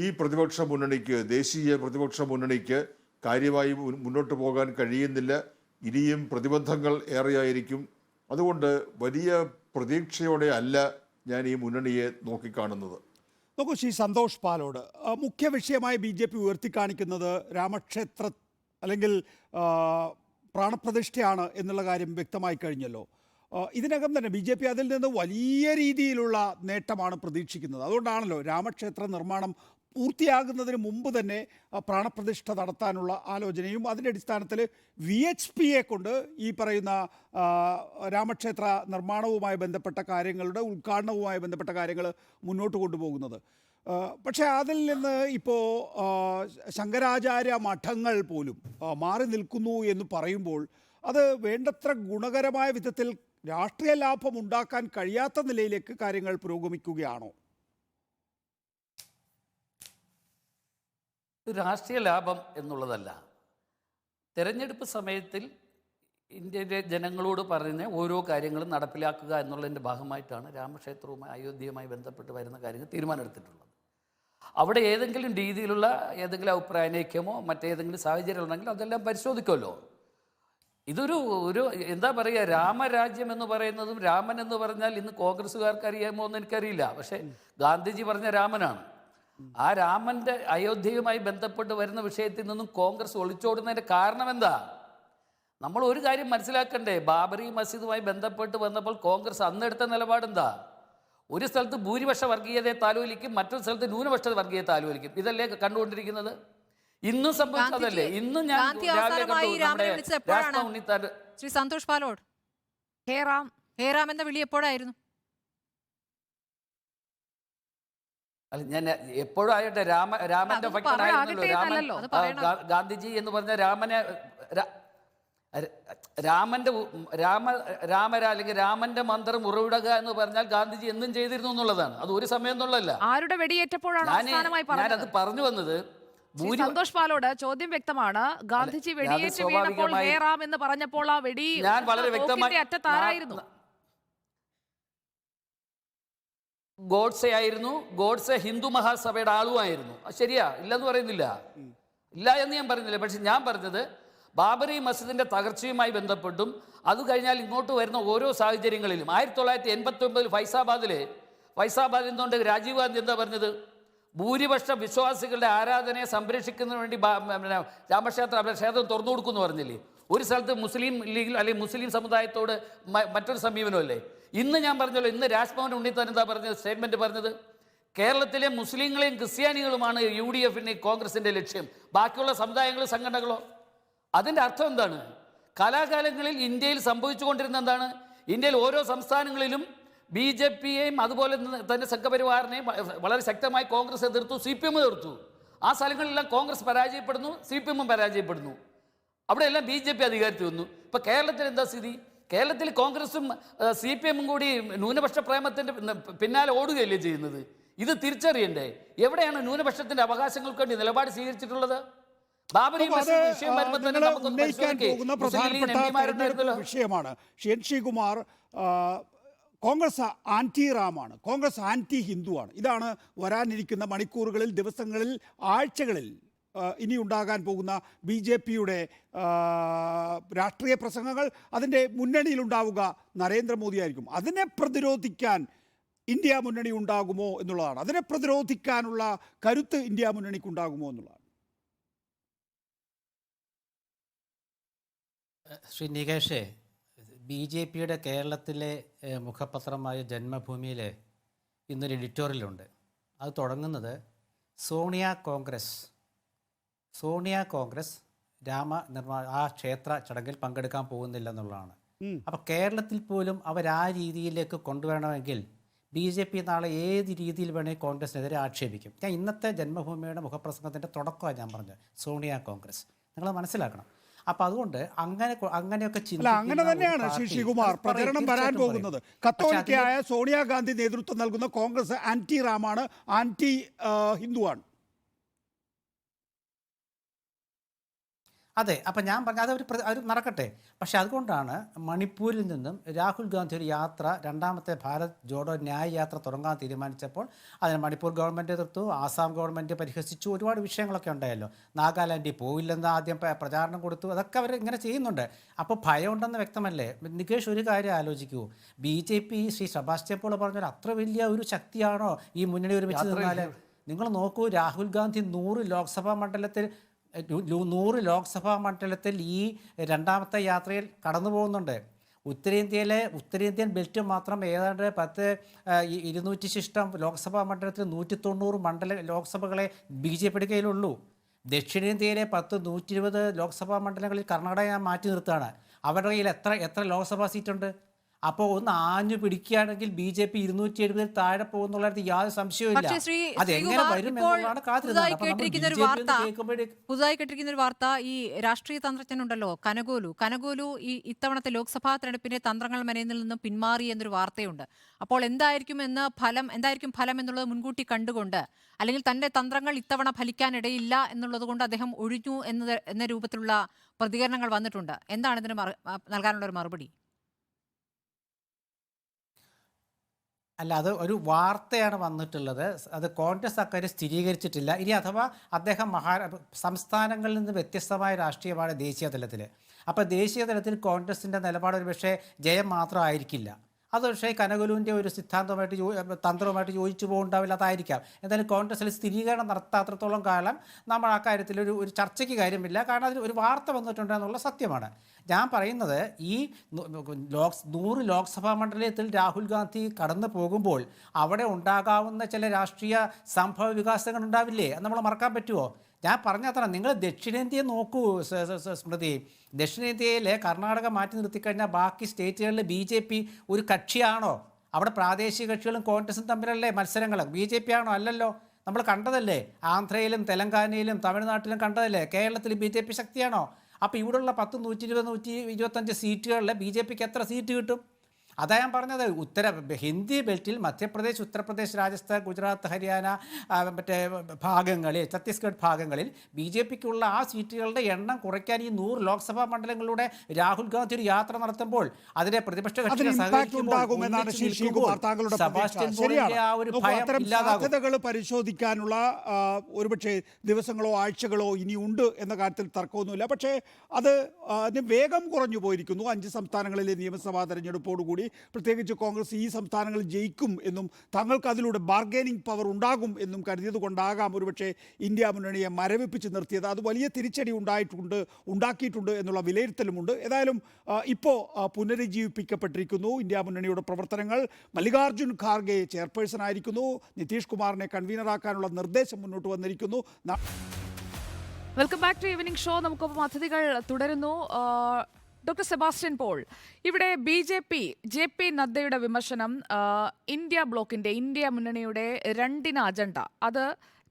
ഈ പ്രതിപക്ഷ മുന്നണിക്ക്, ദേശീയ പ്രതിപക്ഷ മുന്നണിക്ക് കാര്യമായി മുന്നോട്ട് പോകാൻ കഴിയുന്നില്ല. ഇനിയും പ്രതിബന്ധങ്ങൾ ഏറെയായിരിക്കും. അതുകൊണ്ട് വലിയ പ്രതീക്ഷയോടെ അല്ല ഞാൻ ഈ മുന്നണിയെ നോക്കിക്കാണുന്നത്. നോക്കൂ, ശ്രീ സന്തോഷ് പാലോട്, മുഖ്യ വിഷയമായി BJP ഉയർത്തിക്കാണിക്കുന്നത് രാമക്ഷേത്ര അല്ലെങ്കിൽ പ്രാണപ്രതിഷ്ഠയാണ് എന്നുള്ള കാര്യം വ്യക്തമായി കഴിഞ്ഞല്ലോ. ഇതിനകം തന്നെ BJP അതിൽ നിന്ന് വലിയ രീതിയിലുള്ള നേട്ടമാണ് പ്രതീക്ഷിക്കുന്നത്. അതുകൊണ്ടാണല്ലോ രാമക്ഷേത്ര നിർമ്മാണം പൂർത്തിയാകുന്നതിന് മുമ്പ് തന്നെ പ്രാണപ്രതിഷ്ഠ നടത്താനുള്ള ആലോചനയും അതിൻ്റെ അടിസ്ഥാനത്തിൽ VHPയെ കൊണ്ട് ഈ പറയുന്ന രാമക്ഷേത്ര നിർമ്മാണവുമായി ബന്ധപ്പെട്ട കാര്യങ്ങളുടെ ഉദ്ഘാടനവുമായി ബന്ധപ്പെട്ട കാര്യങ്ങൾ മുന്നോട്ട് കൊണ്ടുപോകുന്നത്. പക്ഷേ അതിൽ നിന്ന് ഇപ്പോൾ ശങ്കരാചാര്യ മഠങ്ങൾ പോലും മാറി നിൽക്കുന്നു എന്ന് പറയുമ്പോൾ അത് വേണ്ടത്ര ഗുണകരമായ വിധത്തിൽ രാഷ്ട്രീയ ലാഭം ഉണ്ടാക്കാൻ കഴിയാത്ത നിലയിലേക്ക് കാര്യങ്ങൾ പുരോഗമിക്കുകയാണോ? രാഷ്ട്രീയ ലാഭം എന്നുള്ളതല്ല. തെരഞ്ഞെടുപ്പ് സമയത്തിൽ ഇന്ത്യയിലെ ജനങ്ങളോട് പറഞ്ഞ ഓരോ കാര്യങ്ങളും നടപ്പിലാക്കുക എന്നുള്ളതിൻ്റെ ഭാഗമായിട്ടാണ് രാമക്ഷേത്രവുമായി, അയോധ്യയുമായി ബന്ധപ്പെട്ട് വരുന്ന കാര്യങ്ങൾ തീരുമാനമെടുത്തിട്ടുള്ളത്. അവിടെ ഏതെങ്കിലും രീതിയിലുള്ള ഏതെങ്കിലും അഭിപ്രായനൈക്യമോ മറ്റേതെങ്കിലും സാഹചര്യം ഉണ്ടെങ്കിൽ അതെല്ലാം പരിശോധിക്കുമല്ലോ. ഇതൊരു എന്താ പറയുക, രാമരാജ്യം എന്ന് പറയുന്നതും രാമൻ എന്ന് പറഞ്ഞാൽ ഇന്ന് കോൺഗ്രസ്സുകാർക്ക് അറിയാമോ എന്ന് എനിക്കറിയില്ല. പക്ഷേ ഗാന്ധിജി പറഞ്ഞ രാമനാണ്. ആ രാമൻ്റെ അയോധ്യയുമായി ബന്ധപ്പെട്ട് വരുന്ന വിഷയത്തിൽ നിന്നും കോൺഗ്രസ് ഒളിച്ചോടുന്നതിൻ്റെ കാരണം എന്താ? നമ്മൾ ഒരു കാര്യം മനസ്സിലാക്കണ്ടേ. ബാബറി മസ്ജിദുമായി ബന്ധപ്പെട്ട് വന്നപ്പോൾ കോൺഗ്രസ് അന്നെടുത്ത നിലപാടെന്താ? ഒരു സ്ഥലത്ത് ഭൂരിപക്ഷ വർഗീയതയെ താലോലിക്കും, മറ്റൊരു സ്ഥലത്ത് ന്യൂനപക്ഷ വർഗീയതയെ താലോലിക്കും. ഇതല്ലേ കണ്ടുകൊണ്ടിരിക്കുന്നത്? ഇന്നും സംഭവിച്ചതല്ലേ? ഇന്നും ഞാൻ ശ്രീ സന്തോഷ് പാലോട്, ഹേറാം എന്ന വിളി എപ്പോഴായിരുന്നു? അല്ല, ഞാൻ എപ്പോഴും ആയിട്ട് രാമന്റെ ഭക്തനായിരുന്നല്ലോ. രാമൻ, ഗാന്ധിജി എന്ന് പറഞ്ഞ രാമനെ അല്ലെങ്കിൽ രാമന്റെ മന്ത്രം ഉറവിടുക എന്ന് പറഞ്ഞാൽ ഗാന്ധിജി എന്നും ചെയ്തിരുന്നു എന്നുള്ളതാണ്. അത് ഒരു സമയം എന്നുള്ളതല്ല. ആരുടെ വെടിയേറ്റപ്പോഴാണ് അവസാനമായി ഞാനത് പറഞ്ഞു വന്നത് സന്തോഷ് പാലോട് ചോദ്യം വ്യക്തമാണ്. ഗാന്ധിജി വെടിയേറ്റ് വീണപ്പോൾ ഹേ റാം എന്ന് പറഞ്ഞപ്പോൾ ആ വെടി ഞാൻ വളരെ വ്യക്തമായി അറ്റത്താരായിരുന്നു? ഗോഡ്സെ ആയിരുന്നു. ഗോഡ്സെ ഹിന്ദു മഹാസഭയുടെ ആളുമായിരുന്നു. ശരിയാ, ഇല്ലെന്ന് പറയുന്നില്ല, ഇല്ല എന്ന് ഞാൻ പറയുന്നില്ല. പക്ഷെ ഞാൻ പറഞ്ഞത് ബാബറി മസ്ജിദിന്റെ തകർച്ചയുമായി ബന്ധപ്പെട്ടും അത് കഴിഞ്ഞാൽ ഇങ്ങോട്ട് വരുന്ന ഓരോ സാഹചര്യങ്ങളിലും 1989 ഫൈസാബാദിൽ നിന്നുകൊണ്ട് രാജീവ് ഗാന്ധി എന്താ പറഞ്ഞത്? ഭൂരിപക്ഷ വിശ്വാസികളുടെ ആരാധനയെ സംരക്ഷിക്കുന്നതിന് വേണ്ടി ക്ഷേത്രം തുറന്നു കൊടുക്കുമെന്ന് പറഞ്ഞില്ലേ? ഒരു സ്ഥലത്ത് മുസ്ലിം ലീഗിൽ അല്ലെങ്കിൽ മുസ്ലിം സമുദായത്തോട് മറ്റൊരു സമീപനമല്ലേ? ഇന്ന് ഞാൻ പറഞ്ഞല്ലോ, ഇന്ന് രാജ്ഭവൻ ഉണ്ണിത്താൻ എന്താ പറഞ്ഞത്? സ്റ്റേറ്റ്മെന്റ് പറഞ്ഞത് കേരളത്തിലെ മുസ്ലിങ്ങളെയും ക്രിസ്ത്യാനികളുമാണ് UDF കോൺഗ്രസിന്റെ ലക്ഷ്യം, ബാക്കിയുള്ള സമുദായങ്ങളും സംഘടനകളോ? അതിൻ്റെ അർത്ഥം എന്താണ്? കാലാകാലങ്ങളിൽ ഇന്ത്യയിൽ സംഭവിച്ചുകൊണ്ടിരുന്ന എന്താണ്? ഇന്ത്യയിൽ ഓരോ സംസ്ഥാനങ്ങളിലും BJPയെയും അതുപോലെ തന്നെ സംഘപരിവാറിനെയും വളരെ ശക്തമായി കോൺഗ്രസ് എതിർത്തു, CPM എതിർത്തു. ആ സ്ഥലങ്ങളിലെല്ലാം കോൺഗ്രസ് പരാജയപ്പെടുന്നു, CPM പരാജയപ്പെടുന്നു. അവിടെയെല്ലാം BJP അധികാരത്തിൽ വന്നു. ഇപ്പം കേരളത്തിൽ എന്താ സ്ഥിതി? കേരളത്തിൽ കോൺഗ്രസും CPM കൂടി ന്യൂനപക്ഷ പ്രേമത്തിൻ്റെ പിന്നാലെ ഓടുകയല്ലേ ചെയ്യുന്നത്? ഇത് തിരിച്ചറിയണ്ടേ? എവിടെയാണ് ന്യൂനപക്ഷത്തിൻ്റെ അവകാശങ്ങൾക്ക് വേണ്ടി നിലപാട് സ്വീകരിച്ചിട്ടുള്ളത്? ബാബരി മസ്ജിദ് വിഷയം വരുമ്പോൾ തന്നെ നമുക്കൊന്ന് പരിശോധിക്കാം. വിഷയമാണ് ശ്രീകുമാർ. കോൺഗ്രസ് ആന്റി റാമാണ്, കോൺഗ്രസ് ആന്റി ഹിന്ദുവാണ്. ഇതാണ് വരാനിരിക്കുന്ന മണിക്കൂറുകളിൽ, ദിവസങ്ങളിൽ, ആഴ്ചകളിൽ ഇനി ഉണ്ടാകാൻ പോകുന്ന BJPയുടെ രാഷ്ട്രീയ പ്രസംഗങ്ങൾ. അതിൻ്റെ മുന്നണിയിലുണ്ടാവുക നരേന്ദ്രമോദിയായിരിക്കും. അതിനെ പ്രതിരോധിക്കാൻ ഇന്ത്യ മുന്നണി ഉണ്ടാകുമോ എന്നുള്ളതാണ്. അതിനെ പ്രതിരോധിക്കാനുള്ള കരുത്ത് ഇന്ത്യ മുന്നണിക്ക് ഉണ്ടാകുമോ എന്നുള്ളതാണ്. ശ്രീ നികേഷേ, BJPയുടെ കേരളത്തിലെ മുഖപത്രമായ ജന്മഭൂമിയിൽ ഇന്നൊരു എഡിറ്റോറിയലുണ്ട്. അത് തുടങ്ങുന്നത് സോണിയ കോൺഗ്രസ് ആ ക്ഷേത്ര ചടങ്ങിൽ പങ്കെടുക്കാൻ പോകുന്നില്ല എന്നുള്ളതാണ്. അപ്പോൾ കേരളത്തിൽ പോലും അവർ ആ രീതിയിലേക്ക് കൊണ്ടുവരണമെങ്കിൽ BJP നാളെ ഏത് രീതിയിൽ വേണമെങ്കിൽ കോൺഗ്രസിനെതിരെ ആക്ഷേപിക്കും. ഞാൻ ഇന്നത്തെ ജന്മഭൂമിയുടെ മുഖപ്രസംഗത്തിൻ്റെ തുടക്കമാണ് ഞാൻ പറഞ്ഞത്, സോണിയ കോൺഗ്രസ്. നിങ്ങൾ മനസ്സിലാക്കണം. അപ്പം അതുകൊണ്ട് അങ്ങനെയൊക്കെ അങ്ങനെ തന്നെയാണ് ശ്രീകുമാർ പ്രചരണം വരാൻ പോകുന്നത്. കത്തോലിക്കയായ സോണിയാഗാന്ധി നേതൃത്വം നൽകുന്ന കോൺഗ്രസ് ആന്റി റാമാണ്, ആന്റി ഹിന്ദുവാണ്. അതെ, അപ്പം ഞാൻ പറഞ്ഞ അത് അവർ നടക്കട്ടെ. പക്ഷെ അതുകൊണ്ടാണ് മണിപ്പൂരിൽ നിന്നും രാഹുൽ ഗാന്ധി ഒരു യാത്ര, രണ്ടാമത്തെ ഭാരത് ജോഡോ ന്യായ യാത്ര തുടങ്ങാൻ തീരുമാനിച്ചപ്പോൾ അതിന് മണിപ്പൂർ ഗവൺമെൻറ് എതിർത്തു, ആസാം ഗവൺമെൻറ് പരിഹസിച്ചു, ഒരുപാട് വിഷയങ്ങളൊക്കെ ഉണ്ടായല്ലോ. നാഗാലാൻഡിൽ പോയില്ലെന്ന് ആദ്യം പ്രചാരണം കൊടുത്തു. അതൊക്കെ അവർ ഇങ്ങനെ ചെയ്യുന്നുണ്ട്. അപ്പോൾ ഭയമുണ്ടെന്ന് വ്യക്തമല്ലേ? നികേഷ്, ഒരു കാര്യം ആലോചിക്കൂ. BJP ശ്രീ സെബാസ്റ്റ്യൻ പോൾ പറഞ്ഞാൽ അത്ര വലിയ ഒരു ശക്തിയാണോ ഈ മുന്നണി ഒരുമിച്ച് നിന്നാൽ? നിങ്ങൾ നോക്കൂ, രാഹുൽ ഗാന്ധി 100 ലോക്സഭാ മണ്ഡലത്തിൽ ഈ രണ്ടാമത്തെ യാത്രയിൽ കടന്നു പോകുന്നുണ്ട്. ഉത്തരേന്ത്യൻ ബെൽറ്റ് മാത്രം ഏതാണ്ട് 200 ലോക്സഭാ മണ്ഡലത്തിൽ 190 ലോക്സഭകളെ BJPയുടെ കയ്യിലുള്ളൂ. ദക്ഷിണേന്ത്യയിലെ 120 ലോക്സഭാ മണ്ഡലങ്ങളിൽ കർണാടക ഞാൻ മാറ്റി നിർത്തുകയാണ്. അവരുടെ കയ്യിൽ എത്ര ലോക്സഭാ സീറ്റുണ്ട്? അപ്പോൾ ഒന്ന് ആഞ്ഞു പിടിക്കുകയാണെങ്കിൽ BJP 270 താഴെ പോകുന്നുള്ളത് യാതൊരു സംശയവുമില്ല. അതെങ്ങനെ വരും എന്നുള്ളതാണ് പുതുതായി കേട്ടിരിക്കുന്ന ഒരു വാർത്ത. ഈ രാഷ്ട്രീയ തന്ത്രജ്ഞനുണ്ടല്ലോ കനഗോലു ഈ ഇത്തവണത്തെ ലോക്സഭാ തെരഞ്ഞെടുപ്പിന്റെ തന്ത്രങ്ങൾ മെനയിൽ നിന്നും പിന്മാറി എന്നൊരു വാർത്തയുണ്ട്. അപ്പോൾ എന്തായിരിക്കും ഫലം എന്നുള്ളത് മുൻകൂട്ടി കണ്ടുകൊണ്ട്, അല്ലെങ്കിൽ തന്റെ തന്ത്രങ്ങൾ ഇത്തവണ ഫലിക്കാനിടയില്ല എന്നുള്ളത് കൊണ്ട് അദ്ദേഹം ഒഴിഞ്ഞു എന്ന രൂപത്തിലുള്ള പ്രതികരണങ്ങൾ വന്നിട്ടുണ്ട്. എന്താണ് ഇതിന് നൽകാനുള്ള ഒരു മറുപടി? അല്ല, അത് ഒരു വാർത്തയാണ് വന്നിട്ടുള്ളത്. അത് കോൺഗ്രസ് അക്കാര്യം സ്ഥിരീകരിച്ചിട്ടില്ല. ഇനി അഥവാ അദ്ദേഹം സംസ്ഥാനങ്ങളിൽ നിന്ന് വ്യത്യസ്തമായ രാഷ്ട്രീയമാണ് ദേശീയ തലത്തിൽ. അപ്പോൾ ദേശീയ തലത്തിൽ കോൺഗ്രസിൻ്റെ നിലപാട് ഒരു പക്ഷേ ജയം മാത്രമായിരിക്കില്ല. അത് പക്ഷേ കനകലുവിൻ്റെ ഒരു തന്ത്രവുമായിട്ട് യോജിച്ചു പോകുന്നുണ്ടാവില്ല, അതായിരിക്കാം. എന്തായാലും കോൺഗ്രസിൽ സ്ഥിരീകരണം നടത്താത്രത്തോളം കാലം നമ്മൾ ആ കാര്യത്തിൽ ഒരു ചർച്ചയ്ക്ക് കാര്യമില്ല. കാരണം അതിൽ ഒരു വാർത്ത വന്നിട്ടുണ്ട് എന്നുള്ള സത്യമാണ്. ഞാൻ പറയുന്നത് ഈ 100 ലോക്സഭാ മണ്ഡലത്തിൽ രാഹുൽ ഗാന്ധി കടന്നു പോകുമ്പോൾ അവിടെ ഉണ്ടാകാവുന്ന ചില രാഷ്ട്രീയ സംഭവ വികാസങ്ങൾ ഉണ്ടാവില്ലേ? അത് നമ്മൾ മറക്കാൻ പറ്റുമോ? ഞാൻ പറഞ്ഞത്ര നിങ്ങൾ ദക്ഷിണേന്ത്യയെ നോക്കൂ സ്മൃതി. ദക്ഷിണേന്ത്യയിലെ കർണാടക മാറ്റി നിർത്തിക്കഴിഞ്ഞാൽ ബാക്കി സ്റ്റേറ്റുകളിൽ BJP ഒരു കക്ഷിയാണോ? അവിടെ പ്രാദേശിക കക്ഷികളും കോൺഗ്രസും തമ്മിലല്ലേ മത്സരങ്ങൾ? BJP ആണോ? അല്ലല്ലോ. നമ്മൾ കണ്ടതല്ലേ, ആന്ധ്രയിലും തെലങ്കാനയിലും തമിഴ്നാട്ടിലും കണ്ടതല്ലേ. കേരളത്തിൽ BJP ശക്തിയാണോ? അപ്പോൾ ഇവിടെയുള്ള 10, 120, 125 സീറ്റുകളിൽ BJPക്ക് എത്ര സീറ്റ് കിട്ടും? അതാ ഞാൻ പറഞ്ഞത്. ഹിന്ദി ബെൽറ്റിൽ മധ്യപ്രദേശ്, ഉത്തർപ്രദേശ്, രാജസ്ഥാൻ, ഗുജറാത്ത്, ഹരിയാന, മറ്റേ ഭാഗങ്ങളിൽ, ഛത്തീസ്ഗഡ് ഭാഗങ്ങളിൽ BJPക്കുള്ള ആ സീറ്റുകളുടെ എണ്ണം കുറയ്ക്കാൻ ഈ 100 ലോക്സഭാ മണ്ഡലങ്ങളിലൂടെ രാഹുൽ ഗാന്ധി ഒരു യാത്ര നടത്തുമ്പോൾ അതിനെ പ്രതിപക്ഷ കക്ഷികൾ സാധ്യതകൾ പരിശോധിക്കാനുള്ള ഒരുപക്ഷെ ദിവസങ്ങളോ ആഴ്ചകളോ ഇനി ഉണ്ട് എന്ന കാര്യത്തിൽ തർക്കമൊന്നുമില്ല. പക്ഷേ അതിന് വേഗം കുറഞ്ഞു പോയിരിക്കുന്നു. 5 സംസ്ഥാനങ്ങളിലെ നിയമസഭാ തെരഞ്ഞെടുപ്പോടുകൂടി പ്രത്യേകിച്ച് കോൺഗ്രസ് ഈ സംസ്ഥാനങ്ങളിൽ ജയിക്കും എന്നും തങ്ങൾക്ക് അതിലൂടെ ബാർഗൈനിങ് പവർ ഉണ്ടാകും എന്നും കരുതിയത് കൊണ്ടാകാം ഒരുപക്ഷെ ഇന്ത്യ മുന്നണിയെ മരവിപ്പിച്ച് നിർത്തിയത്. അത് വലിയ തിരിച്ചടി ഉണ്ടാക്കിയിട്ടുണ്ട് എന്നുള്ള വിലയിരുത്തലുമുണ്ട്. ഏതായാലും ഇപ്പോൾ പുനരുജ്ജീവിപ്പിക്കപ്പെട്ടിരിക്കുന്നു ഇന്ത്യ മുന്നണിയുടെ പ്രവർത്തനങ്ങൾ. മല്ലികാർജ്ജുൻ ഖാർഗെ ചെയർപേഴ്സൺ ആയിരിക്കുന്നു. നിതീഷ് കുമാറിനെ കൺവീനറാക്കാനുള്ള നിർദ്ദേശം മുന്നോട്ട് വന്നിരിക്കുന്നു. Welcome back to evening show. നമുക്കൊപ്പം അതിഥികൾ തുടരുന്നു. ഡോക്ടർ സെബാസ്റ്റ്യൻ പോൾ, ഇവിടെ JP നദ്ദയുടെ വിമർശനം ഇന്ത്യ മുന്നണിയുടെ 2 അജണ്ട, അത്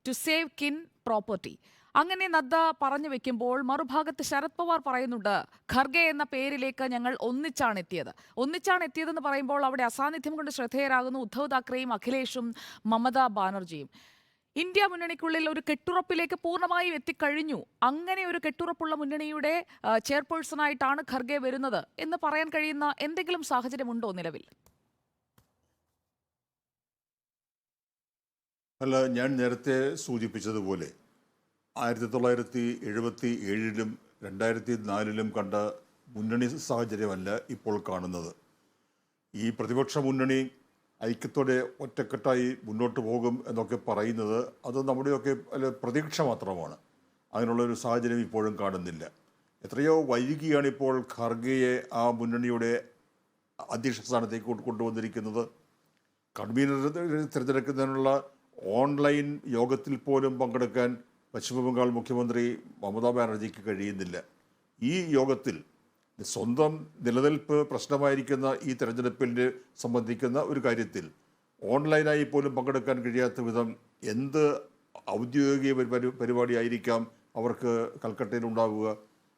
ടു സേവ് കിൻ പ്രോപ്പർട്ടി. അങ്ങനെ നദ്ദ പറഞ്ഞു വെക്കുമ്പോൾ മറുഭാഗത്ത് ശരത് പവാർ പറയുന്നുണ്ട് ഖർഗെ എന്ന പേരിലേക്ക് ഞങ്ങൾ ഒന്നിച്ചാണ് എത്തിയതെന്ന് പറയുമ്പോൾ അവിടെ അസാന്നിധ്യം കൊണ്ട് ശ്രദ്ധേയരാകുന്നു ഉദ്ധവ് താക്കറെയും അഖിലേഷും മമതാ ബാനർജിയും. ഇന്ത്യ മുന്നണിക്കുള്ളിൽ ഒരു കെട്ടുറപ്പിലേക്ക് പൂർണ്ണമായും എത്തിക്കഴിഞ്ഞു. അങ്ങനെ ഒരു കെട്ടുറപ്പുള്ള മുന്നണിയുടെ ചെയർപേഴ്സണായിട്ടാണ് ഖർഗെ വരുന്നത് എന്ന് പറയാൻ കഴിയുന്ന എന്തെങ്കിലും സാഹചര്യമുണ്ടോ നിലവിൽ? അല്ല, ഞാൻ നേരത്തെ സൂചിപ്പിച്ചതുപോലെ 1977-ലും 2004-ലും കണ്ട മുന്നണി സാഹചര്യമല്ല ഇപ്പോൾ കാണുന്നത്. ഈ പ്രതിപക്ഷ മുന്നണി ഐക്യത്തോടെ ഒറ്റക്കെട്ടായി മുന്നോട്ട് പോകും എന്നൊക്കെ പറയുന്നത് അത് നമ്മുടെയൊക്കെ പ്രതീക്ഷ മാത്രമാണ്. അതിനുള്ളൊരു സാഹചര്യം ഇപ്പോഴും കാണുന്നില്ല. എത്രയോ വൈകിയാണ് ഇപ്പോൾ ഖാർഗെയെ ആ മുന്നണിയുടെ അധ്യക്ഷ സ്ഥാനത്തേക്ക് കൊണ്ടുവന്നിരിക്കുന്നത്. കൺവീനർ തിരഞ്ഞെടുക്കുന്നതിനുള്ള ഓൺലൈൻ യോഗത്തിൽ പോലും പങ്കെടുക്കാൻ പശ്ചിമബംഗാൾ മുഖ്യമന്ത്രി മമതാ ബാനർജിക്ക് കഴിയുന്നില്ല. ഈ യോഗത്തിൽ സ്വന്തം നിലനിൽപ്പ് പ്രശ്നമായിരിക്കുന്ന ഈ തെരഞ്ഞെടുപ്പിനെ സംബന്ധിക്കുന്ന ഒരു കാര്യത്തിൽ ഓൺലൈനായി പോലും പങ്കെടുക്കാൻ കഴിയാത്ത വിധം എന്ത് ഔദ്യോഗിക പരിപാടിയായിരിക്കാം അവർക്ക് കൽക്കട്ടയിൽ ഉണ്ടാവുക?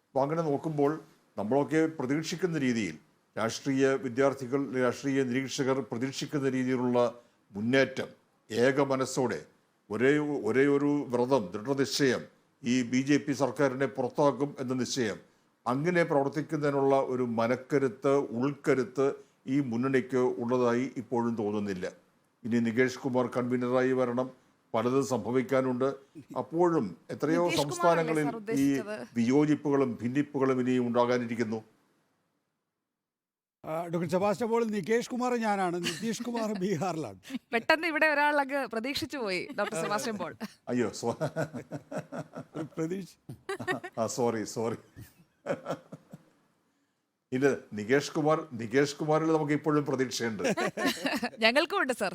അപ്പോൾ അങ്ങനെ നോക്കുമ്പോൾ നമ്മളൊക്കെ പ്രതീക്ഷിക്കുന്ന രീതിയിൽ രാഷ്ട്രീയ വിദ്യാർത്ഥികൾ, രാഷ്ട്രീയ നിരീക്ഷകർ പ്രതീക്ഷിക്കുന്ന രീതിയിലുള്ള മുന്നേറ്റം ഏക മനസ്സോടെ ഒരേ ഒരു വ്രതം, ദൃഢനിശ്ചയം, ഈ BJP സർക്കാരിനെ പുറത്താക്കും എന്ന നിശ്ചയം, അങ്ങനെ പ്രവർത്തിക്കുന്നതിനുള്ള ഒരു മനക്കരുത്ത്, ഉൾക്കരുത്ത് ഈ മുന്നണിക്ക് ഉള്ളതായി ഇപ്പോഴും തോന്നുന്നില്ല. ഇനി നികേഷ് കുമാർ കൺവീനറായി വരണം, പലതും സംഭവിക്കാനുണ്ട്. അപ്പോഴും എത്രയോ സംസ്ഥാനങ്ങളിൽ ഈ വിയോജിപ്പുകളും ഭിന്നിപ്പുകളും ഇനിയും ഉണ്ടാകാനിരിക്കുന്നു. ഡോക്ടർ സെബാസ്റ്റ്യൻ പോൾ, നികേഷ് കുമാർ ഞാനാണ്, നിതീഷ് കുമാർ ബീഹാറിലാണ്. പെട്ടെന്ന് ഇവിടെ ഒരാളൊക്കെ പ്രതീക്ഷിച്ചു പോയി ഡോക്ടർ സെബാസ്റ്റ്യൻ പോൾ. അയ്യോ സോറി. ഇല്ല, നികേഷ് കുമാറിൽ നമുക്ക് ഇപ്പോഴും പ്രതീക്ഷയുണ്ട്. ഞങ്ങൾക്കും ഉണ്ട് സർ.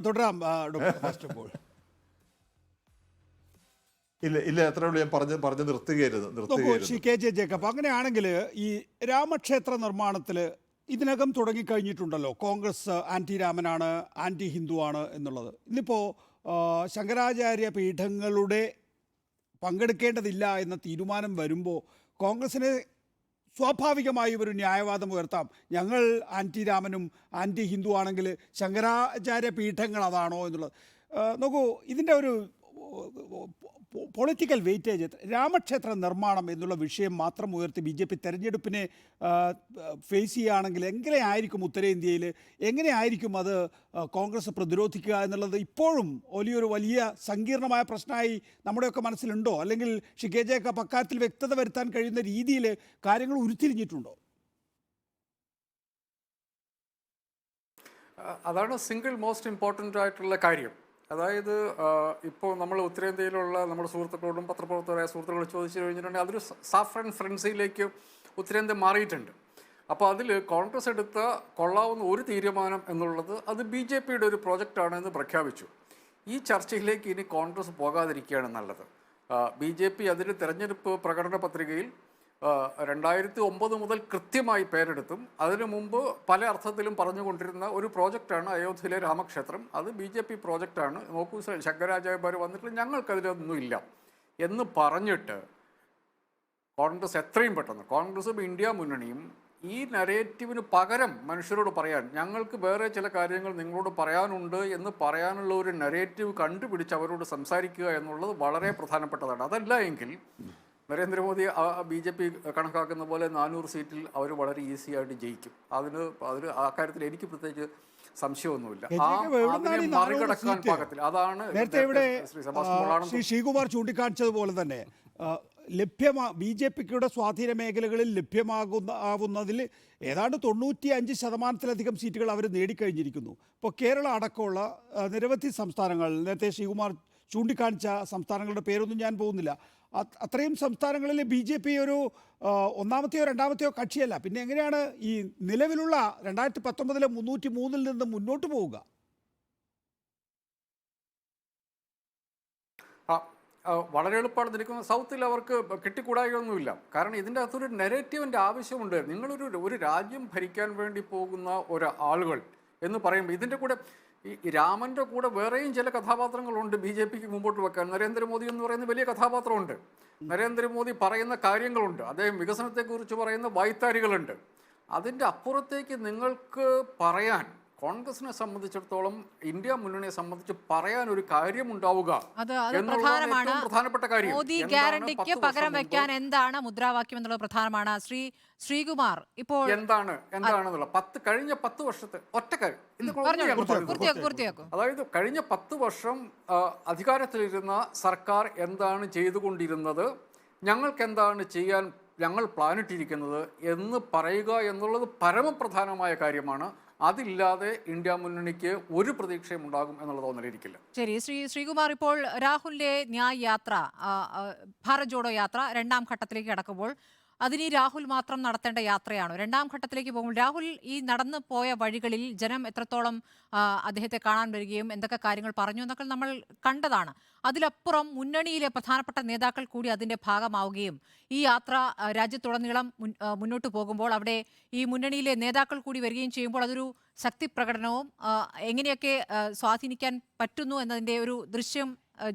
തുടരാം ഡോക്ടർ സെബാസ്റ്റ്യൻ പോൾ. ഇല്ല അത്രേ ഉള്ളൂ. ഞാൻ പറഞ്ഞു നിർത്തുകയായിരുന്നു. KJ ജേക്കബ്, അങ്ങനെയാണെങ്കിൽ ഈ രാമക്ഷേത്ര നിർമ്മാണത്തിൽ ഇതിനകം തുടങ്ങിക്കഴിഞ്ഞിട്ടുണ്ടല്ലോ. കോൺഗ്രസ് ആൻറ്റി രാമനാണ്, ആൻറ്റി ഹിന്ദുവാണ് എന്നുള്ളത്. ഇന്നിപ്പോൾ ശങ്കരാചാര്യ പീഠങ്ങളുടെ പങ്കെടുക്കേണ്ടതില്ല എന്ന തീരുമാനം വരുമ്പോൾ കോൺഗ്രസിന് സ്വാഭാവികമായും ഒരു ന്യായവാദം ഉയർത്താം. ഞങ്ങൾ ആൻറ്റി രാമനും ആൻറ്റി ഹിന്ദു ആണെങ്കിൽ ശങ്കരാചാര്യ പീഠങ്ങൾ അതാണോ എന്നുള്ളത്. നോക്കൂ, ഇതിൻ്റെ ഒരു പൊളിറ്റിക്കൽ വെയിറ്റേജ്, രാമക്ഷേത്ര നിർമ്മാണം എന്നുള്ള വിഷയം മാത്രം ഉയർത്തി BJP തെരഞ്ഞെടുപ്പിനെ ഫേസ് ചെയ്യുകയാണെങ്കിൽ എങ്ങനെയായിരിക്കും ഉത്തരേന്ത്യയിൽ, എങ്ങനെയായിരിക്കും അത് കോൺഗ്രസ് പ്രതിരോധിക്കുക എന്നുള്ളത് ഇപ്പോഴും വലിയ സങ്കീർണമായ പ്രശ്നമായി നമ്മുടെയൊക്കെ മനസ്സിലുണ്ടോ? അല്ലെങ്കിൽ KJ അക്കാര്യത്തിൽ വ്യക്തത വരുത്താൻ കഴിയുന്ന രീതിയിൽ കാര്യങ്ങൾ ഉരുത്തിരിഞ്ഞിട്ടുണ്ടോ? അതാണ് സിംഗിൾ മോസ്റ്റ് ഇമ്പോർട്ടൻ്റ് ആയിട്ടുള്ള കാര്യം. അതായത് ഇപ്പോൾ നമ്മൾ ഉത്തരേന്ത്യയിലുള്ള നമ്മുടെ സുഹൃത്തുക്കളോടും പത്രപ്രവർത്തകരായ സുഹൃത്തുക്കളോട് ചോദിച്ചു കഴിഞ്ഞിട്ടുണ്ടെങ്കിൽ അതൊരു സാഫ്രൻ ഫ്രൻസിയിലേക്ക് ഉത്തരേന്ത്യ മാറിയിട്ടുണ്ട്. അപ്പോൾ അതിൽ കോൺഗ്രസ് എടുത്ത കൊള്ളാവുന്ന ഒരു തീരുമാനം എന്നുള്ളത് അത് BJPയുടെ ഒരു പ്രോജക്റ്റാണെന്ന് പ്രഖ്യാപിച്ചു. ഈ ചർച്ചയിലേക്ക് ഇനി കോൺഗ്രസ് പോകാതിരിക്കുകയാണ് നല്ലത്. BJP അതിന് തെരഞ്ഞെടുപ്പ് പ്രകടന പത്രികയിൽ 2009 മുതൽ കൃത്യമായി പേരെടുത്തും അതിനു മുമ്പ് പല അർത്ഥത്തിലും പറഞ്ഞുകൊണ്ടിരുന്ന ഒരു പ്രോജക്റ്റാണ് അയോധ്യയിലെ രാമക്ഷേത്രം. അത് BJP പ്രോജക്റ്റാണ്. നോക്കൂ, ശങ്കരാചാര്യന്മാർ വന്നിട്ട് ഞങ്ങൾക്കതിലൊന്നുമില്ല എന്ന് പറഞ്ഞിട്ട് കോൺഗ്രസ് എത്രയും പെട്ടെന്ന്, കോൺഗ്രസും ഇന്ത്യ മുന്നണിയും ഈ നരേറ്റീവിന് പകരം മനുഷ്യരോട് പറയാൻ, ഞങ്ങൾക്ക് വേറെ ചില കാര്യങ്ങൾ നിങ്ങളോട് പറയാനുണ്ട് എന്ന് പറയാനുള്ള ഒരു നരേറ്റീവ് കണ്ടുപിടിച്ച് അവരോട് സംസാരിക്കുക എന്നുള്ളത് വളരെ പ്രധാനപ്പെട്ടതാണ്. അതല്ല എങ്കിൽ നരേന്ദ്രമോദി BJP കണക്കാക്കുന്ന പോലെ 400 സീറ്റിൽ അവർ വളരെ ഈസി ആയിട്ട് ജയിക്കും. അതിന് ആ കാര്യത്തിൽ എനിക്ക് പ്രത്യേകിച്ച് സംശയമൊന്നുമില്ല. മറികടക്കാൻ പാകത്തിൽ അതാണ് നേരത്തെ ഇവിടെ ശ്രീ ശ്രീകുമാർ ചൂണ്ടിക്കാണിച്ചതുപോലെ തന്നെ BJPയുടെ സ്വാധീന മേഖലകളിൽ ലഭ്യമാകുന്നതിൽ ഏതാണ്ട് 95% സീറ്റുകൾ അവർ നേടിക്കഴിഞ്ഞിരിക്കുന്നു. ഇപ്പോൾ കേരള അടക്കമുള്ള നിരവധി സംസ്ഥാനങ്ങൾ, നേരത്തെ ശ്രീകുമാർ ചൂണ്ടിക്കാണിച്ച സംസ്ഥാനങ്ങളുടെ പേരൊന്നും ഞാൻ പോകുന്നില്ല, അത്രയും സംസ്ഥാനങ്ങളിൽ BJP ഒരു ഒന്നാമത്തെയോ രണ്ടാമത്തെയോ കക്ഷിയല്ല. പിന്നെ എങ്ങനെയാണ് ഈ നിലവിലുള്ള 2019 303 നിന്ന് മുന്നോട്ട് പോവുക? വളരെ എളുപ്പമാണ് നിൽക്കുന്നത്. സൗത്തിൽ അവർക്ക് കിട്ടിക്കൂടായൊന്നുമില്ല. കാരണം ഇതിൻ്റെ അകത്തൊരു നെഗറ്റീവിൻ്റെ ആവശ്യമുണ്ട്. ഒരു രാജ്യം ഭരിക്കാൻ വേണ്ടി പോകുന്ന ആളുകൾ എന്ന് പറയുമ്പോൾ ഇതിൻ്റെ കൂടെ ഈ രാമൻ്റെ കൂടെ വേറെയും ചില കഥാപാത്രങ്ങളുണ്ട് BJPക്ക് മുമ്പോട്ട് വെക്കാൻ. നരേന്ദ്രമോദി എന്ന് പറയുന്ന വലിയ കഥാപാത്രമുണ്ട്. നരേന്ദ്രമോദി പറയുന്ന കാര്യങ്ങളുണ്ട്. അദ്ദേഹം വികസനത്തെക്കുറിച്ച് പറയുന്ന വായ്ത്താരികളുണ്ട്. അതിൻ്റെ അപ്പുറത്തേക്ക് നിങ്ങൾക്ക് പറയാൻ, കോൺഗ്രസിനെ സംബന്ധിച്ചിടത്തോളം ഇന്ത്യ മുന്നണിയെ സംബന്ധിച്ച് പറയാൻ ഒരു കാര്യമുണ്ടാവുക പ്രധാനമാണ്. പ്രധാനപ്പെട്ട കാര്യം മോദി ഗ്യാരണ്ടിക്ക് പകരം വെക്കാൻ എന്താണ് മുദ്രാവാക്യം എന്നുള്ളത് പ്രധാനമാണ്. ശ്രീകുമാർ, ഇപ്പോൾ എന്താണെന്നുള്ള കഴിഞ്ഞ 10 വർഷത്തെ ഒറ്റ കാര്യം, അതായത് കഴിഞ്ഞ 10 വർഷം അധികാരത്തിലിരുന്ന സർക്കാർ എന്താണ് ചെയ്തുകൊണ്ടിരുന്നത്, ഞങ്ങൾക്ക് എന്താണ് ചെയ്യാൻ ഞങ്ങൾ പ്ലാനിട്ടിരിക്കുന്നത് എന്ന് പറയുക എന്നുള്ളത് പരമപ്രധാനമായ കാര്യമാണ്. അതില്ലാതെ ഇന്ത്യ മുന്നണിക്ക് ഒരു പ്രതീക്ഷയും ഉണ്ടാകും എന്നുള്ള തോന്നലിരിക്കില്ല. ശരി, ശ്രീകുമാർ, ഇപ്പോൾ രാഹുലിന്റെ ന്യായ് യാത്ര, ഭാരത് ജോഡോ യാത്ര 2ാം ഘട്ടത്തിലേക്ക് കടക്കുമ്പോൾ അതിന് രാഹുൽ മാത്രം നടത്തേണ്ട യാത്രയാണോ? 2ാം ഘട്ടത്തിലേക്ക് പോകുമ്പോൾ രാഹുൽ ഈ നടന്നു പോയ വഴികളിൽ ജനം എത്രത്തോളം അദ്ദേഹത്തെ കാണാൻ വരികയും എന്തൊക്കെ കാര്യങ്ങൾ പറഞ്ഞു എന്നൊക്കെ നമ്മൾ കണ്ടതാണ്. അതിലപ്പുറം മുന്നണിയിലെ പ്രധാനപ്പെട്ട നേതാക്കൾ കൂടി അതിൻ്റെ ഭാഗമാവുകയും ഈ യാത്ര രാജ്യത്തുടനീളം മുന്നോട്ട് പോകുമ്പോൾ അവിടെ ഈ മുന്നണിയിലെ നേതാക്കൾ കൂടി വരികയും ചെയ്യുമ്പോൾ അതൊരു ശക്തി പ്രകടനവും എങ്ങനെയൊക്കെ സ്വാധീനിക്കാൻ പറ്റുന്നു എന്നതിൻ്റെ ഒരു ദൃശ്യം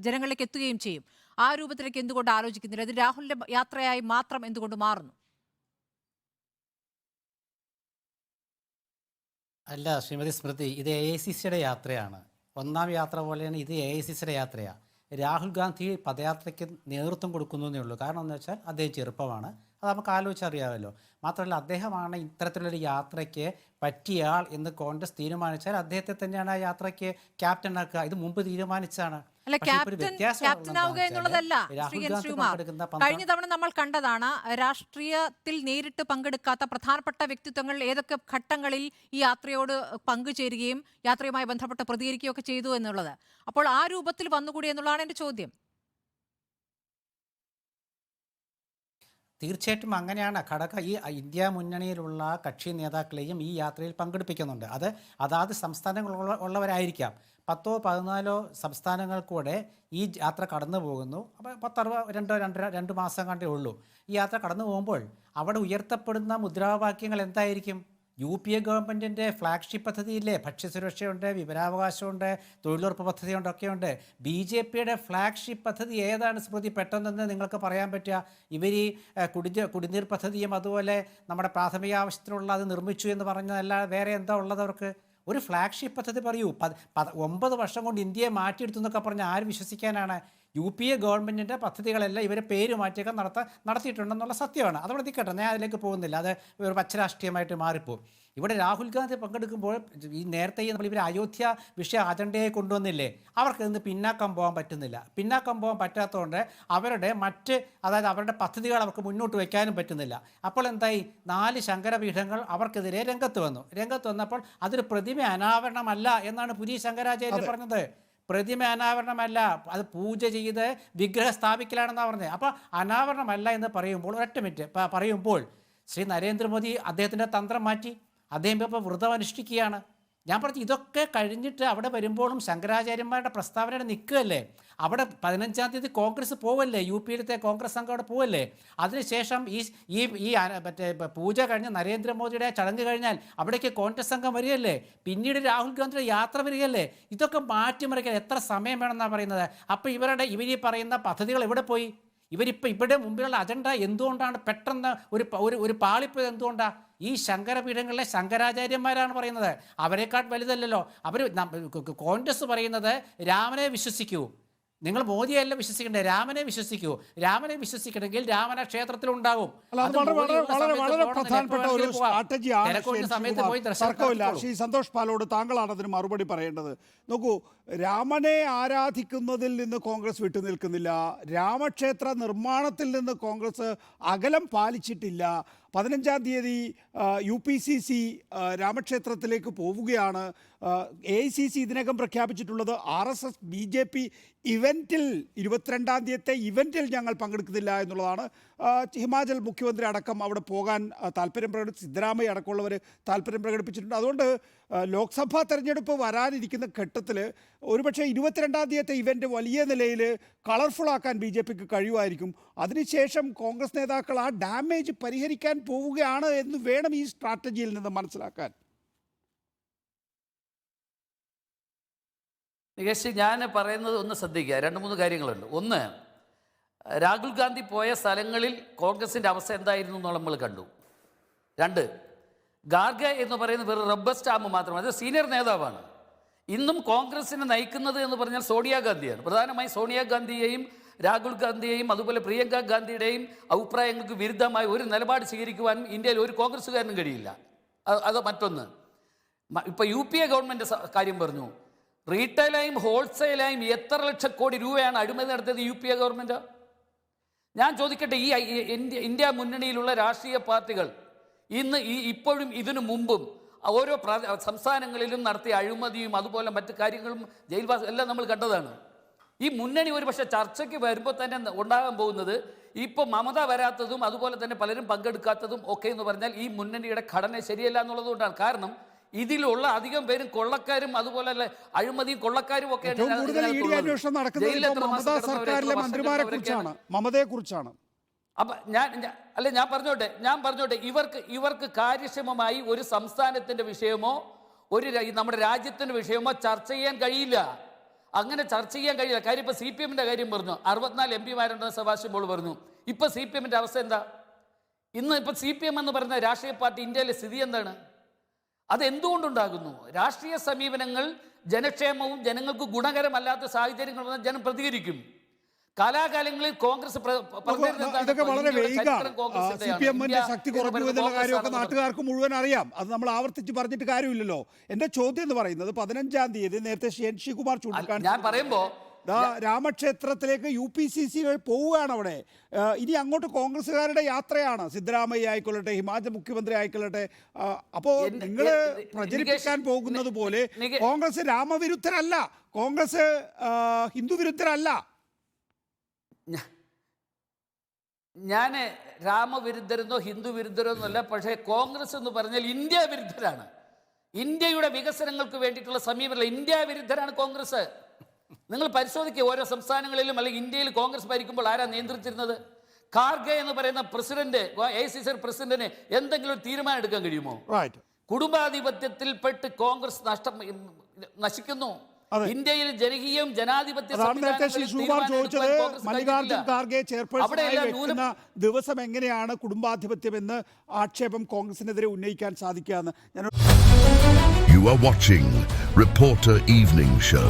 ജനങ്ങളിലേക്ക് എത്തുകയും ചെയ്യും. ആ രൂപത്തിലേക്ക് എന്തുകൊണ്ട് ആലോചിക്കുന്നില്ല? ഇത് രാഹുലിന്റെ യാത്രയായി മാത്രം എന്തുകൊണ്ട് മാറുന്നു? അല്ല ശ്രീമതി സ്മൃതി, ഇത് AICCയുടെ യാത്രയാണ്. 1ാം യാത്ര പോലെയാണ് ഇത് AICCയുടെ യാത്രയാണ്. രാഹുൽ ഗാന്ധി പദയാത്രയ്ക്ക് നേതൃത്വം കൊടുക്കുന്നു എന്നേ ഉള്ളൂ. കാരണം എന്ന് വെച്ചാൽ അദ്ദേഹം ചെറുപ്പമാണ്, അത് നമുക്ക് ആലോചിച്ചറിയാമല്ലോ. മാത്രമല്ല അദ്ദേഹമാണ് ഇത്തരത്തിലൊരു യാത്രയ്ക്ക് പറ്റിയ ആൾ എന്ന് കോൺഗ്രസ് തീരുമാനിച്ചാൽ അദ്ദേഹത്തെ തന്നെയാണ് ആ യാത്രയ്ക്ക് ക്യാപ്റ്റൻ ആക്കുക. ഇത് മുമ്പ് തീരുമാനിച്ചാണ്. കഴിഞ്ഞ തവണ നമ്മൾ കണ്ടതാണ് രാഷ്ട്രീയത്തിൽ നേരിട്ട് പങ്കെടുക്കാത്ത പ്രധാനപ്പെട്ട വ്യക്തിത്വങ്ങൾ ഏതൊക്കെ ഘട്ടങ്ങളിൽ ഈ യാത്രയോട് പങ്കുചേരുകയും യാത്രയുമായി ബന്ധപ്പെട്ട് പ്രതികരിക്കുകയും ഒക്കെ ചെയ്തു എന്നുള്ളത്. അപ്പോൾ ആ രൂപത്തിൽ വന്നുകൂടി എന്നുള്ളതാണ് എൻ്റെ ചോദ്യം. തീർച്ചയായിട്ടും അങ്ങനെയാണ്. ഈ ഇന്ത്യ മുന്നണിയിലുള്ള കക്ഷി നേതാക്കളെയും ഈ യാത്രയിൽ പങ്കെടുപ്പിക്കുന്നുണ്ട്. അതാത് സംസ്ഥാനങ്ങളുള്ളവരായിരിക്കാം. 10 or 14 സംസ്ഥാനങ്ങൾക്കൂടെ ഈ യാത്ര കടന്നു പോകുന്നു. അപ്പോൾ 2 മാസം കണ്ടേ ഉള്ളൂ. ഈ യാത്ര കടന്നു പോകുമ്പോൾ അവിടെ ഉയർത്തപ്പെടുന്ന മുദ്രാവാക്യങ്ങൾ എന്തായിരിക്കും? UPA ഗവൺമെൻറ്റിൻ്റെ ഫ്ലാഗ്ഷിപ്പ് പദ്ധതിയില്ലേ, ഭക്ഷ്യസുരക്ഷയുണ്ട്, വിവരാവകാശമുണ്ട്, തൊഴിലുറപ്പ് പദ്ധതിയുണ്ട്, ഒക്കെയുണ്ട്. BJPയുടെ ഫ്ലാഗ്ഷിപ്പ് പദ്ധതി ഏതാണ് സ്മൃതി പെട്ടെന്ന് നിങ്ങൾക്ക് പറയാൻ പറ്റുക? ഇവർ ഈ കുടിനീർ പദ്ധതിയും അതുപോലെ നമ്മുടെ പ്രാഥമിക ആവശ്യത്തിനുള്ള അത് നിർമ്മിച്ചു എന്ന് പറഞ്ഞതല്ല വേറെ എന്താ ഉള്ളത് അവർക്ക്? ഒരു ഫ്ലാഗ്ഷിപ്പ് പദ്ധതി പറയൂ. 9 വർഷം കൊണ്ട് ഇന്ത്യയെ മാറ്റിയെടുത്തു എന്നൊക്കെ പറഞ്ഞാൽ ആര് വിശ്വസിക്കാനാണ്? UPA ഗവൺമെൻറ്റിൻ്റെ പദ്ധതികളെല്ലാം ഇവരെ പേര് മാറ്റിയൊക്കെ നടത്തിയിട്ടുണ്ടെന്നുള്ള സത്യമാണ്. അതവിടെ നിൽക്കട്ടെ, ഞാൻ അതിലേക്ക് പോകുന്നില്ല, അത് ഒരു പച്ചരാഷ്ട്രീയമായിട്ട് മാറിപ്പോവും. ഇവിടെ രാഹുൽ ഗാന്ധി പങ്കെടുക്കുമ്പോൾ ഈ നേരത്തെ നമ്മൾ ഇവർ അയോധ്യ വിഷയ അജണ്ടയെ കൊണ്ടുവന്നില്ലേ, അവർക്ക് ഇന്ന് പിന്നാക്കം പോകാൻ പറ്റുന്നില്ല. പിന്നാക്കം പോകാൻ പറ്റാത്തതുകൊണ്ട് അതായത് അവരുടെ പദ്ധതികൾ അവർക്ക് മുന്നോട്ട് വയ്ക്കാനും പറ്റുന്നില്ല. അപ്പോൾ എന്തായി? 4 ശങ്കരപീഠങ്ങൾ അവർക്കെതിരെ രംഗത്ത് വന്നപ്പോൾ അതൊരു പ്രതിമ അനാവരണമല്ല എന്നാണ് പുരി ശങ്കരാചാര്യ പറഞ്ഞത്. പ്രതിമ അനാവരണമല്ല, അത് പൂജ ചെയ്ത് വിഗ്രഹം സ്ഥാപിക്കലാണെന്നാണ് പറഞ്ഞത്. അപ്പോൾ അനാവരണമല്ല എന്ന് പറയുമ്പോൾ ശ്രീ നരേന്ദ്രമോദി അദ്ദേഹത്തിൻ്റെ തന്ത്രം മാറ്റി. അദ്ദേഹം ഇപ്പോൾ വ്രതം അനുഷ്ഠിക്കുകയാണ്. ഞാൻ പറഞ്ഞു ഇതൊക്കെ കഴിഞ്ഞിട്ട് അവിടെ വരുമ്പോഴും ശങ്കരാചാര്യന്മാരുടെ പ്രസ്താവനയുടെ നിൽക്കുകയല്ലേ. അവിടെ 15-ാം തീയതി കോൺഗ്രസ് പോവല്ലേ, യു പിയിലത്തെ കോൺഗ്രസ് സംഘം അവിടെ പോവല്ലേ. അതിനുശേഷം ഈ മറ്റേ പൂജ കഴിഞ്ഞ് നരേന്ദ്രമോദിയുടെ ചടങ്ങ് കഴിഞ്ഞാൽ അവിടേക്ക് കോൺഗ്രസ് സംഘം വരികയല്ലേ, പിന്നീട് രാഹുൽ ഗാന്ധിയുടെ യാത്ര വരികയല്ലേ. ഇതൊക്കെ മാറ്റിമറിക്കാൻ എത്ര സമയം വേണമെന്നാണ് പറയുന്നത്. അപ്പോൾ ഇവരീ പറയുന്ന പദ്ധതികൾ എവിടെ പോയി? ഇവിടെ മുമ്പിലുള്ള അജണ്ട എന്തുകൊണ്ടാണ് പെട്ടെന്ന് ഒരു പാളിപ്പോയത്? എന്തുകൊണ്ടാണ്? ഈ ശങ്കരപീഠങ്ങളിലെ ശങ്കരാചാര്യന്മാരാണ് പറയുന്നത്. അവരെക്കാൾ വലുതല്ലല്ലോ അവർ. കോൺഗ്രസ് പറയുന്നത് രാമനെ വിശ്വസിക്കൂ, നിങ്ങൾ മോദിയല്ല വിശ്വസിക്കണ്ടേ, രാമനെ വിശ്വസിക്കൂ. രാമനെ വിശ്വസിക്കണമെങ്കിൽ രാമന ക്ഷേത്രത്തിലുണ്ടാകും. വളരെ പ്രധാനപ്പെട്ട ഒരു സ്ട്രാറ്റജിയാണ്. ശ്രീ സന്തോഷ് പാലോട്, താങ്കളാണ് അതിന് മറുപടി പറയേണ്ടത്. നോക്കൂ, രാമനെ ആരാധിക്കുന്നതിൽ നിന്ന് കോൺഗ്രസ് വിട്ടുനിൽക്കുന്നില്ല, രാമക്ഷേത്ര നിർമ്മാണത്തിൽ നിന്ന് കോൺഗ്രസ് അകലം പാലിച്ചിട്ടില്ല. 15-ാം തീയതി UPCC രാമക്ഷേത്രത്തിലേക്ക് പോവുകയാണ്. AICC ഇതിനകം പ്രഖ്യാപിച്ചിട്ടുള്ളത് RSS BJP ഇവൻറ്റിൽ 22-ാം തീയതിത്തെ ഇവൻറ്റിൽ ഞങ്ങൾ പങ്കെടുക്കുന്നില്ല എന്നുള്ളതാണ്. ഹിമാചൽ മുഖ്യമന്ത്രി അടക്കം അവിടെ പോകാൻ താല്പര്യം പ്രകടിപ്പിച്ചു, സിദ്ധരാമയ്യ അടക്കമുള്ളവർ താല്പര്യം പ്രകടിപ്പിച്ചിട്ടുണ്ട്. അതുകൊണ്ട് ലോക്സഭാ തെരഞ്ഞെടുപ്പ് വരാനിരിക്കുന്ന ഘട്ടത്തിൽ ഒരുപക്ഷെ 22-ാം തീയതിത്തെ ഇവൻറ്റ് വലിയ നിലയിൽ കളർഫുള്ളാക്കാൻ BJPക്ക് കഴിയുമായിരിക്കും. അതിനുശേഷം കോൺഗ്രസ് നേതാക്കൾ ആ ഡാമേജ് പരിഹരിക്കാൻ പോവുകയാണ് എന്ന് വേണം ഈ സ്ട്രാറ്റജിയിൽ നിന്ന് മനസ്സിലാക്കാൻ. നികേഷ്, ഞാൻ പറയുന്നത് ഒന്ന് ശ്രദ്ധിക്കുക. 2-3 കാര്യങ്ങളുണ്ട്. ഒന്ന്, രാഹുൽ ഗാന്ധി പോയ സ്ഥലങ്ങളിൽ കോൺഗ്രസിൻ്റെ അവസ്ഥ എന്തായിരുന്നു എന്ന് നമ്മൾ കണ്ടു. 2, ഖാർഗെ എന്ന് പറയുന്നത് വെറും റബ്ബർ സ്റ്റാമ്പ് മാത്രമാണ്, അത് സീനിയർ നേതാവാണ്. ഇന്നും കോൺഗ്രസിനെ നയിക്കുന്നത് എന്ന് പറഞ്ഞാൽ സോണിയാഗാന്ധിയാണ്. പ്രധാനമായും സോണിയാഗാന്ധിയെയും രാഹുൽ ഗാന്ധിയെയും അതുപോലെ പ്രിയങ്ക ഗാന്ധിയുടെയും അഭിപ്രായങ്ങൾക്ക് വിരുദ്ധമായി ഒരു നിലപാട് സ്വീകരിക്കുവാനും ഇന്ത്യയിൽ ഒരു കോൺഗ്രസ്സുകാരനും കഴിയില്ല. അത് മറ്റൊന്ന്. ഇപ്പോൾ UPA ഗവൺമെൻറ് കാര്യം പറഞ്ഞു. റീറ്റെയിലായും ഹോൾസെയിലായും എത്ര ലക്ഷം കോടി രൂപയാണ് അഴിമതി നടത്തിയത് UPA ഗവൺമെൻറ്? ഞാൻ ചോദിക്കട്ടെ, ഈ ഇന്ത്യ മുന്നണിയിലുള്ള രാഷ്ട്രീയ പാർട്ടികൾ ഇന്ന് ഇപ്പോഴും ഇതിനു മുമ്പും ഓരോ സംസ്ഥാനങ്ങളിലും നടത്തിയ അഴിമതിയും അതുപോലെ മറ്റു കാര്യങ്ങളും ജയിൽവാസം എല്ലാം നമ്മൾ കണ്ടതാണ്. ഈ മുന്നണി ഒരു പക്ഷേ ചർച്ചയ്ക്ക് വരുമ്പോൾ തന്നെ ഉണ്ടാകാൻ പോകുന്നത് ഇപ്പോൾ മമത വരാത്തതും അതുപോലെ തന്നെ പലരും പങ്കെടുക്കാത്തതും ഒക്കെ എന്ന് പറഞ്ഞാൽ ഈ മുന്നണിയുടെ ഘടന ശരിയല്ല എന്നുള്ളതുകൊണ്ടാണ്. കാരണം ഇതിലുള്ള അധികം പേരും കൊള്ളക്കാരും അതുപോലെ അഴിമതിയും കൊള്ളക്കാരും ഒക്കെ അപ്പം ഞാൻ പറഞ്ഞോട്ടെ ഇവർക്ക് കാര്യക്ഷമമായി ഒരു സംസ്ഥാനത്തിന്റെ വിഷയമോ നമ്മുടെ രാജ്യത്തിന്റെ വിഷയമോ ചർച്ച ചെയ്യാൻ കഴിയില്ല. അങ്ങനെ ചർച്ച ചെയ്യാൻ കഴിയില്ല. കാര്യം ഇപ്പൊ CPM-ന്റെ കാര്യം പറഞ്ഞു, 64 MP-മാരുണ്ടെന്ന് സെബാസ്റ്റ്യൻ പോൾ പറഞ്ഞു. ഇപ്പൊ CPM-ന്റെ അവസ്ഥ എന്താ? ഇന്ന് ഇപ്പൊ CPM എന്ന് പറയുന്ന രാഷ്ട്രീയ പാർട്ടി ഇന്ത്യയിലെ സ്ഥിതി എന്താണ്? അതെന്തുകൊണ്ടുണ്ടാകുന്നു? രാഷ്ട്രീയ സമീപനങ്ങൾ ജനക്ഷേമവും ജനങ്ങൾക്ക് ഗുണകരമല്ലാത്ത സാഹചര്യങ്ങൾ വന്നാൽ ജനം പ്രതികരിക്കും. കാലാകാലങ്ങളിൽ കോൺഗ്രസ് ഇതൊക്കെ വളരെ വൈകാണ്. CPM-ന്റെ ശക്തി കുറഞ്ഞു എന്നുള്ള കാര്യമൊക്കെ നാട്ടുകാർക്ക് മുഴുവൻ അറിയാം. അത് നമ്മൾ ആവർത്തിച്ച് പറഞ്ഞിട്ട് കാര്യമില്ലല്ലോ. എന്റെ ചോദ്യം എന്ന് പറയുന്നത് 15-ാം തീയതി നേരത്തെ ശശികുമാർ ചൂണ്ടിക്കാണിച്ചു രാമക്ഷേത്രത്തിലേക്ക് UPCC പോവുകയാണ്. അവിടെ ഇനി അങ്ങോട്ട് കോൺഗ്രസ്സുകാരുടെ യാത്രയാണ്. സിദ്ധരാമയ്യ ആയിക്കൊള്ളട്ടെ, ഹിമാചൽ മുഖ്യമന്ത്രി ആയിക്കൊള്ളട്ടെ. അപ്പോൾ നിങ്ങൾ പ്രചരിപ്പിക്കാൻ പോകുന്നത് പോലെ കോൺഗ്രസ് രാമവിരുദ്ധരല്ല, കോൺഗ്രസ് ഹിന്ദു വിരുദ്ധരല്ല. ഞാൻ രാമവിരുദ്ധരെന്നോ ഹിന്ദു വിരുദ്ധരോ എന്നല്ല. പക്ഷേ കോൺഗ്രസ് എന്ന് പറഞ്ഞാൽ ഇന്ത്യ വിരുദ്ധരാണ്. ഇന്ത്യയുടെ വികസനങ്ങൾക്ക് വേണ്ടിയിട്ടുള്ള സമീപനമല്ല, ഇന്ത്യ വിരുദ്ധരാണ് കോൺഗ്രസ്. നിങ്ങൾ പരിശോധിക്കുക, ഓരോ സംസ്ഥാനങ്ങളിലും അല്ലെങ്കിൽ ഇന്ത്യയിൽ കോൺഗ്രസ് ഭരിക്കുമ്പോൾ ആരാ നിയന്ത്രിച്ചിരുന്നത്? ഖാർഗെ എന്ന് പറയുന്ന പ്രസിഡന്റ്, AICC പ്രസിഡന്റിന് എന്തെങ്കിലും ഒരു തീരുമാനം എടുക്കാൻ കഴിയുമോ? കുടുംബാധിപത്യത്തിൽപ്പെട്ട് കോൺഗ്രസ് നശിക്കുന്നു. ഇന്ത്യയിൽ ജനകീയവും ജനാധിപത്യ മല്ലികാർജുൻ ഖാർഗെ ചെയർപേഴ്സൺ ദിവസം എങ്ങനെയാണ് കുടുംബാധിപത്യം എന്ന് ആക്ഷേപം കോൺഗ്രസിനെതിരെ ഉന്നയിക്കാൻ സാധിക്കുക? You are watching Reporter Evening Show.